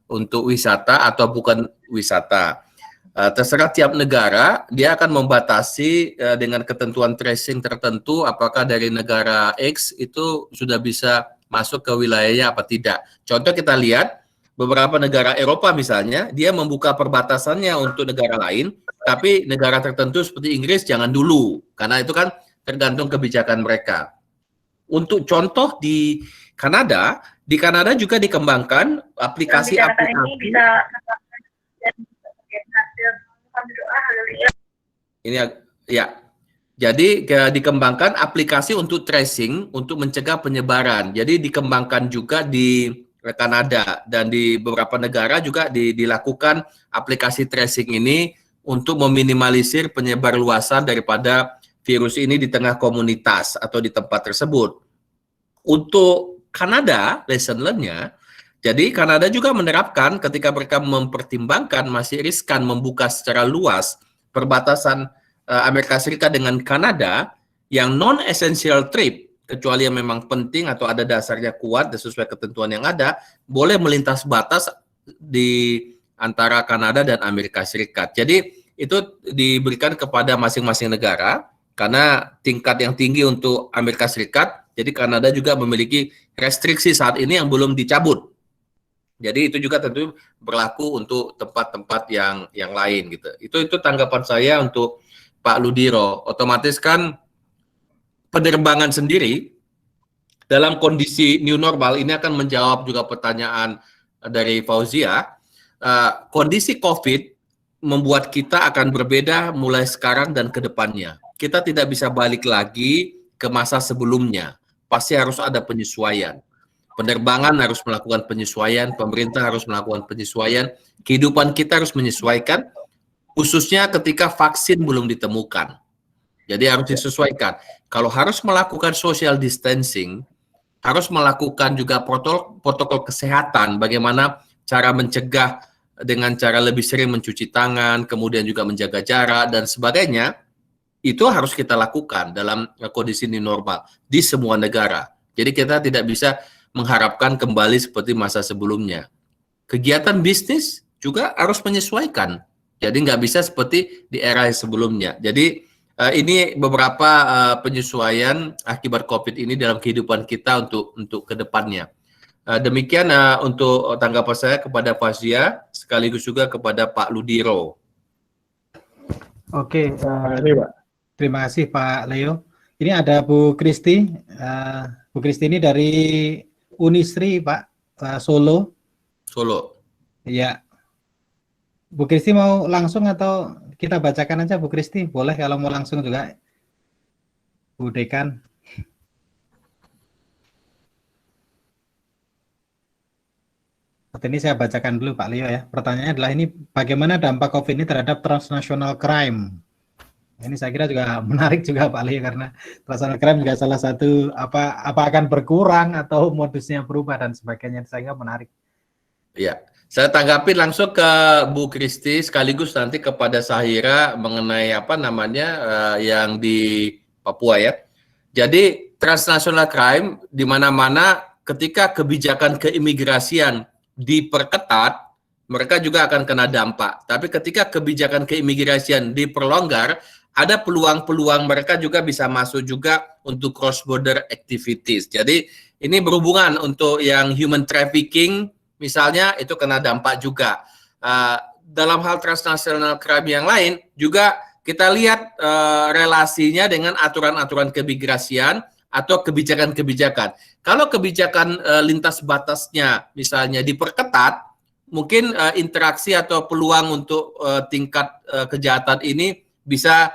untuk wisata atau bukan wisata. Terserah tiap negara, dia akan membatasi dengan ketentuan tracing tertentu apakah dari negara X itu sudah bisa masuk ke wilayahnya apa tidak. Contoh kita lihat beberapa negara Eropa misalnya, dia membuka perbatasannya untuk negara lain, tapi negara tertentu seperti Inggris jangan dulu, karena itu kan tergantung kebijakan mereka. Untuk contoh di Kanada juga dikembangkan aplikasi-aplikasi. Ini ya. Jadi dikembangkan aplikasi untuk tracing untuk mencegah penyebaran. Jadi dikembangkan juga di Kanada dan di beberapa negara juga dilakukan aplikasi tracing ini untuk meminimalisir penyebar luasan daripada virus ini di tengah komunitas atau di tempat tersebut. Untuk Kanada, lesson learn-nya, jadi Kanada juga menerapkan ketika mereka mempertimbangkan masih riskan membuka secara luas perbatasan Amerika Serikat dengan Kanada yang non-essential trip, kecuali yang memang penting atau ada dasarnya kuat dan sesuai ketentuan yang ada, boleh melintas batas di antara Kanada dan Amerika Serikat. Jadi itu diberikan kepada masing-masing negara. karena tingkat yang tinggi untuk Amerika Serikat, jadi Kanada juga memiliki restriksi saat ini yang belum dicabut. Jadi itu juga tentu berlaku untuk tempat-tempat yang lain gitu. Itu tanggapan saya untuk Pak Ludiro. Otomatis kan penerbangan sendiri dalam kondisi new normal ini akan menjawab juga pertanyaan dari Fauzia. Kondisi COVID membuat kita akan berbeda mulai sekarang dan ke depannya. Kita tidak bisa balik lagi ke masa sebelumnya. Pasti harus ada penyesuaian. Penerbangan harus melakukan penyesuaian, pemerintah harus melakukan penyesuaian, kehidupan kita harus menyesuaikan, khususnya ketika vaksin belum ditemukan. Jadi harus disesuaikan. Kalau harus melakukan social distancing, harus melakukan juga protokol kesehatan, bagaimana cara mencegah dengan cara lebih sering mencuci tangan, kemudian juga menjaga jarak, dan sebagainya, itu harus kita lakukan dalam kondisi new normal di semua negara. Jadi kita tidak bisa mengharapkan kembali seperti masa sebelumnya. Kegiatan bisnis juga harus menyesuaikan. Jadi nggak bisa seperti di era sebelumnya. Jadi ini beberapa penyesuaian akibat COVID ini dalam kehidupan kita untuk ke depannya. Demikian untuk tanggapan saya kepada Fauzia, sekaligus juga kepada Pak Ludiro. Oke, terima kasih Pak Leo. Ini ada Bu Kristi. Bu Kristi ini dari Unisri, Pak, Solo. Solo. Iya. Bu Kristi mau langsung atau kita bacakan aja Bu Kristi? Boleh kalau mau langsung juga. Bu Dekan. Saat ini saya bacakan dulu Pak Leo ya. Pertanyaannya adalah ini, bagaimana dampak COVID ini terhadap transnational crime? Ini saya kira juga menarik juga Pak Leo, karena transnational crime juga salah satu apa akan berkurang atau modusnya berubah dan sebagainya. Saya kira menarik. Ya, saya tanggapi langsung ke Bu Kristi sekaligus nanti kepada Sahira mengenai apa namanya yang di Papua ya. Jadi transnational crime di mana-mana ketika kebijakan keimigrasian diperketat, mereka juga akan kena dampak. Tapi ketika kebijakan keimigrasian diperlonggar, ada peluang-peluang mereka juga bisa masuk juga untuk cross-border activities. Jadi ini berhubungan untuk yang human trafficking, misalnya itu kena dampak juga. Dalam hal transnational crime yang lain, juga kita lihat relasinya dengan aturan-aturan keimigrasian atau kebijakan-kebijakan. Kalau kebijakan lintas batasnya misalnya diperketat, mungkin interaksi atau peluang untuk tingkat kejahatan ini bisa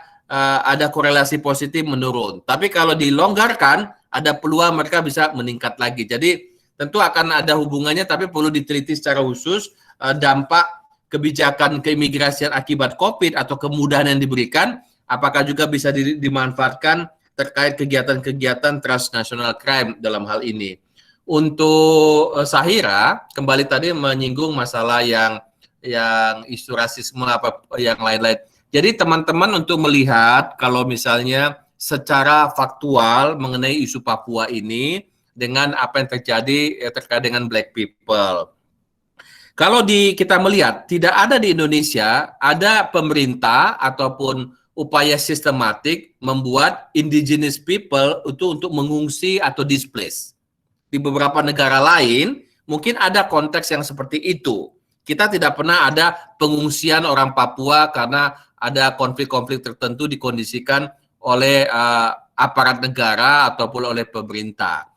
ada korelasi positif menurun. Tapi kalau dilonggarkan, ada peluang mereka bisa meningkat lagi. Jadi tentu akan ada hubungannya, tapi perlu diteliti secara khusus dampak kebijakan keimigrasian akibat COVID atau kemudahan yang diberikan, apakah juga bisa dimanfaatkan terkait kegiatan-kegiatan transnational crime dalam hal ini. Untuk Sahira, kembali tadi menyinggung masalah yang isu rasisme apa yang lain-lain. Jadi teman-teman untuk melihat kalau misalnya secara faktual mengenai isu Papua ini dengan apa yang terjadi terkait dengan black people. Kalau kita melihat tidak ada di Indonesia ada pemerintah ataupun upaya sistematik membuat indigenous people untuk mengungsi atau displace. Di beberapa negara lain, mungkin ada konteks yang seperti itu. Kita tidak pernah ada pengungsian orang Papua karena ada konflik-konflik tertentu dikondisikan oleh aparat negara ataupun oleh pemerintah.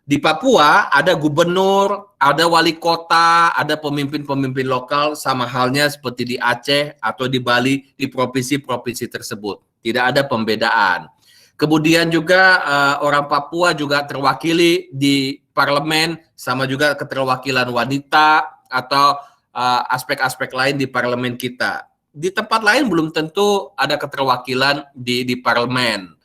Di Papua ada gubernur, ada wali kota, ada pemimpin-pemimpin lokal, sama halnya seperti di Aceh atau di Bali, di provinsi-provinsi tersebut. Tidak ada pembedaan. Kemudian juga orang Papua juga terwakili di parlemen, sama juga keterwakilan wanita atau aspek-aspek lain di parlemen kita. Di tempat lain belum tentu ada keterwakilan di parlemen.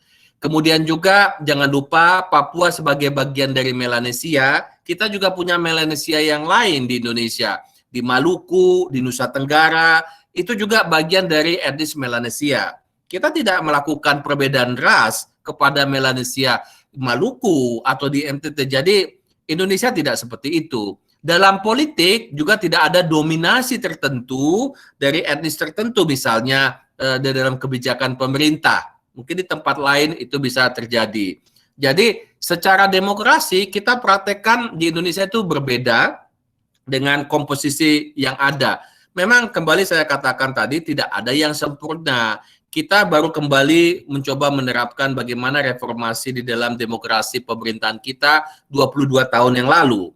Kemudian juga jangan lupa Papua sebagai bagian dari Melanesia, kita juga punya Melanesia yang lain di Indonesia. Di Maluku, di Nusa Tenggara, itu juga bagian dari etnis Melanesia. Kita tidak melakukan perbedaan ras kepada Melanesia Maluku atau di NTT. Jadi Indonesia tidak seperti itu. Dalam politik juga tidak ada dominasi tertentu dari etnis tertentu, misalnya dalam kebijakan pemerintah. mungkin di tempat lain itu bisa terjadi. Jadi secara demokrasi kita praktekkan di Indonesia itu berbeda dengan komposisi yang ada. Memang kembali saya katakan tadi tidak ada yang sempurna. Kita baru kembali mencoba menerapkan bagaimana reformasi di dalam demokrasi pemerintahan kita 22 tahun yang lalu.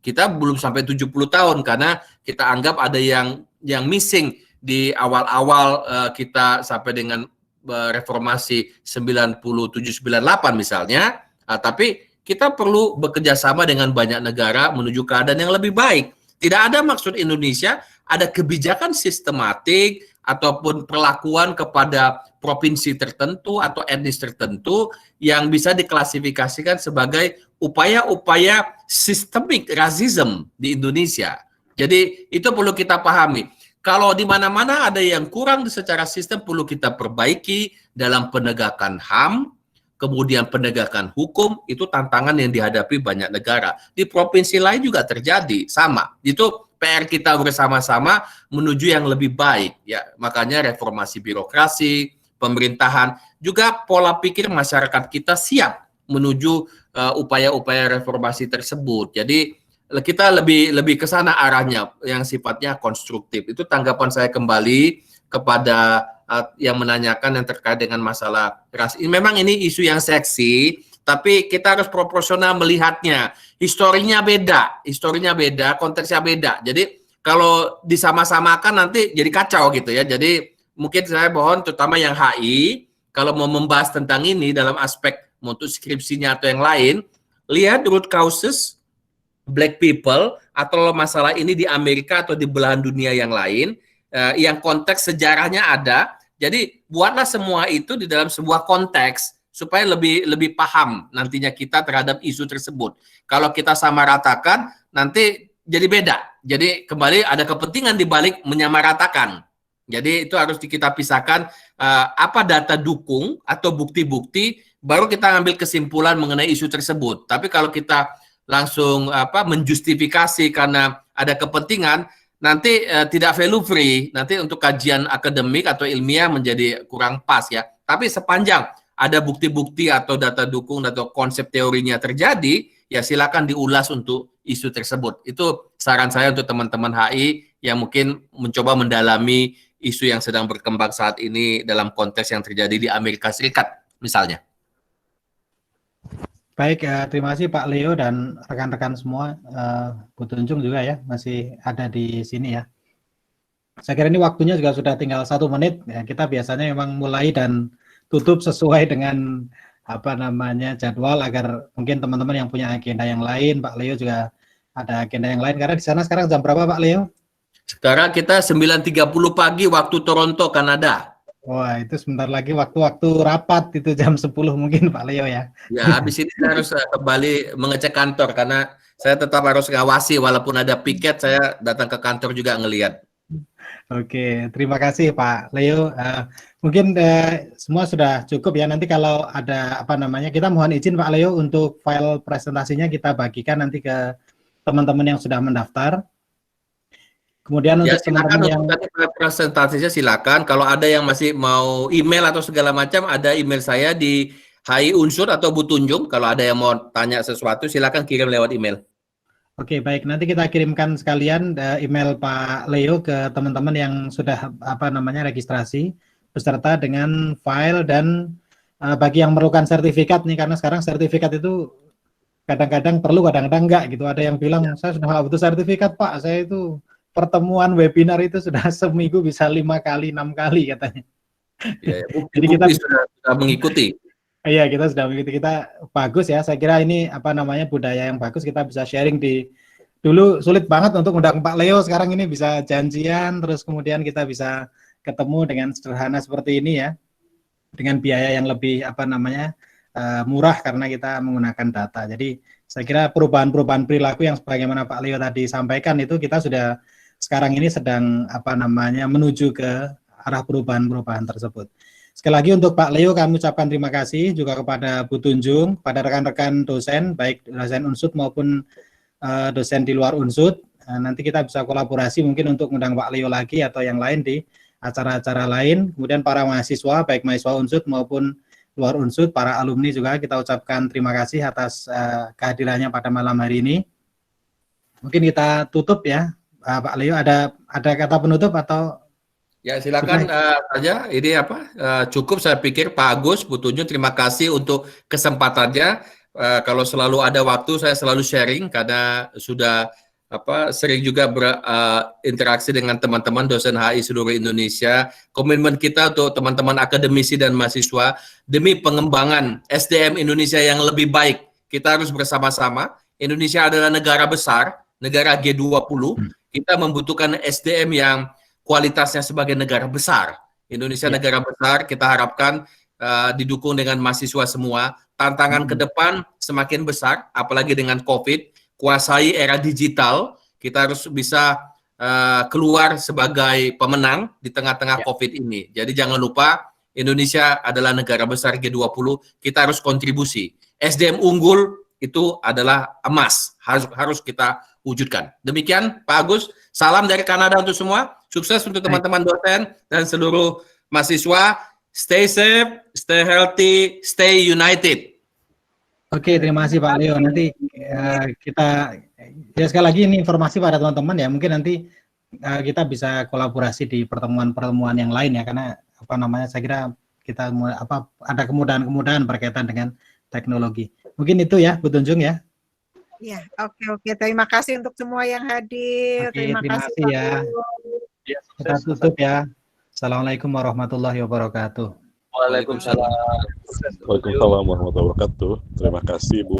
Kita belum sampai 70 tahun karena kita anggap ada yang missing di awal-awal kita sampai dengan reformasi 97-98 misalnya. Tapi kita perlu bekerja sama dengan banyak negara menuju keadaan yang lebih baik. Tidak ada maksud Indonesia ada kebijakan sistematik ataupun perlakuan kepada provinsi tertentu atau etnis tertentu yang bisa diklasifikasikan sebagai upaya-upaya sistemik rasisme di Indonesia. Jadi itu perlu kita pahami. Kalau di mana-mana ada yang kurang secara sistem perlu kita perbaiki dalam penegakan HAM, kemudian penegakan hukum, itu tantangan yang dihadapi banyak negara. Di provinsi lain juga terjadi, sama. Itu PR kita bersama-sama menuju yang lebih baik. Ya, makanya reformasi birokrasi, pemerintahan, juga pola pikir masyarakat kita siap menuju upaya-upaya reformasi tersebut. Jadi kita lebih ke sana arahnya yang sifatnya konstruktif. Itu tanggapan saya kembali kepada yang menanyakan yang terkait dengan masalah ras. Memang ini isu yang seksi, tapi kita harus proporsional melihatnya. Historinya beda, konteksnya beda. Jadi kalau disama-samakan nanti jadi kacau gitu ya. Jadi mungkin saya mohon terutama yang HI, kalau mau membahas tentang ini dalam aspek untuk skripsinya atau yang lain, lihat root causes black people atau masalah ini di Amerika atau di belahan dunia yang lain, yang konteks sejarahnya ada. Jadi buatlah semua itu di dalam sebuah konteks supaya lebih paham nantinya kita terhadap isu tersebut. Kalau kita samaratakan nanti jadi beda. Jadi kembali ada kepentingan di balik menyamaratakan. Jadi itu harus kita pisahkan apa data dukung atau bukti-bukti, baru kita ambil kesimpulan mengenai isu tersebut. Tapi kalau kita langsung menjustifikasi karena ada kepentingan, nanti tidak value free, nanti untuk kajian akademik atau ilmiah menjadi kurang pas ya. Tapi sepanjang ada bukti-bukti atau data dukung atau konsep teorinya terjadi, ya silakan diulas untuk isu tersebut. Itu saran saya untuk teman-teman HI yang mungkin mencoba mendalami isu yang sedang berkembang saat ini dalam konteks yang terjadi di Amerika Serikat misalnya. Baik, terima kasih Pak Leo dan rekan-rekan semua. Bu Tunjung juga ya, masih ada di sini ya. Saya kira ini waktunya juga sudah tinggal 1 menit. Ya, kita biasanya memang mulai dan tutup sesuai dengan jadwal agar mungkin teman-teman yang punya agenda yang lain, Pak Leo juga ada agenda yang lain. Karena di sana sekarang jam berapa Pak Leo? Sekarang kita 9.30 pagi waktu Toronto, Kanada. Wah, itu sebentar lagi waktu-waktu rapat itu jam 10 mungkin Pak Leo ya. Ya, habis ini saya harus kembali mengecek kantor karena saya tetap harus ngawasi walaupun ada piket, saya datang ke kantor juga ngelihat. Oke, terima kasih Pak Leo. Mungkin semua sudah cukup ya. Nanti kalau ada kita mohon izin Pak Leo untuk file presentasinya kita bagikan nanti ke teman-teman yang sudah mendaftar. Kemudian Ya, untuk teman-teman yang presentasinya silakan. Kalau ada yang masih mau email atau segala macam, ada email saya di HI Unsur atau Bu Tunjung. Kalau ada yang mau tanya sesuatu, silakan kirim lewat email. Oke, baik. Nanti kita kirimkan sekalian email Pak Leo ke teman-teman yang sudah registrasi beserta dengan file dan bagi yang memerlukan sertifikat nih, karena sekarang sertifikat itu kadang-kadang perlu, kadang-kadang enggak gitu. Ada yang bilang saya sudah nggak butuh sertifikat Pak, saya itu pertemuan webinar itu sudah seminggu bisa 5 kali, 6 kali katanya. Ya, Jadi kita sudah mengikuti. Iya, kita sudah mengikuti, kita bagus ya. Saya kira ini budaya yang bagus, kita bisa sharing dulu sulit banget untuk undang Pak Leo, sekarang ini bisa janjian, terus kemudian kita bisa ketemu dengan sederhana seperti ini ya. Dengan biaya yang lebih murah karena kita menggunakan data. Jadi saya kira perubahan-perubahan perilaku yang sebagaimana Pak Leo tadi sampaikan itu kita sudah sekarang ini sedang menuju ke arah perubahan-perubahan tersebut. Sekali lagi untuk Pak Leo kami ucapkan terima kasih juga kepada Bu Tunjung, pada rekan-rekan dosen baik dosen Unsud maupun dosen di luar Unsud. Nanti kita bisa kolaborasi mungkin untuk mengundang Pak Leo lagi atau yang lain di acara-acara lain. Kemudian para mahasiswa, baik mahasiswa UNSUD maupun luar UNSUD, para alumni juga kita ucapkan terima kasih atas kehadirannya pada malam hari ini. Mungkin kita tutup ya, Pak Leo, ada kata penutup atau? Ya silakan saja. Ini cukup saya pikir Pak Agus, Bu Tunjung, terima kasih untuk kesempatannya. Kalau selalu ada waktu saya selalu sharing karena sudah sering juga berinteraksi dengan teman-teman dosen HI seluruh Indonesia. Komitmen kita untuk teman-teman akademisi dan mahasiswa demi pengembangan SDM Indonesia yang lebih baik. Kita harus bersama-sama. Indonesia adalah negara besar, negara G20. Kita membutuhkan SDM yang kualitasnya sebagai negara besar. Indonesia negara besar, kita harapkan didukung dengan mahasiswa semua. Tantangan ke depan semakin besar, apalagi dengan COVID. Kuasai era digital, kita harus bisa keluar sebagai pemenang di tengah-tengah COVID ini. Jadi jangan lupa, Indonesia adalah negara besar G20, kita harus kontribusi. SDM unggul itu adalah emas, harus kita wujudkan. Demikian Pak Agus, salam dari Kanada untuk semua, sukses untuk teman-teman dosen dan seluruh mahasiswa. Stay safe, stay healthy, stay united. Oke, terima kasih Pak Leo. Nanti kita sekali lagi ini informasi pada teman-teman ya. Mungkin nanti kita bisa kolaborasi di pertemuan-pertemuan yang lain ya, karena saya kira kita ada kemudahan-kemudahan berkaitan dengan teknologi. Mungkin itu ya, Bu Tunjung ya. Ya, oke. Terima kasih untuk semua yang hadir. Terima kasih ya. Kita tutup ya. Assalamualaikum warahmatullahi wabarakatuh. Waalaikumsalam. Waalaikumsalam warahmatullahi wabarakatuh. Terima kasih Bu.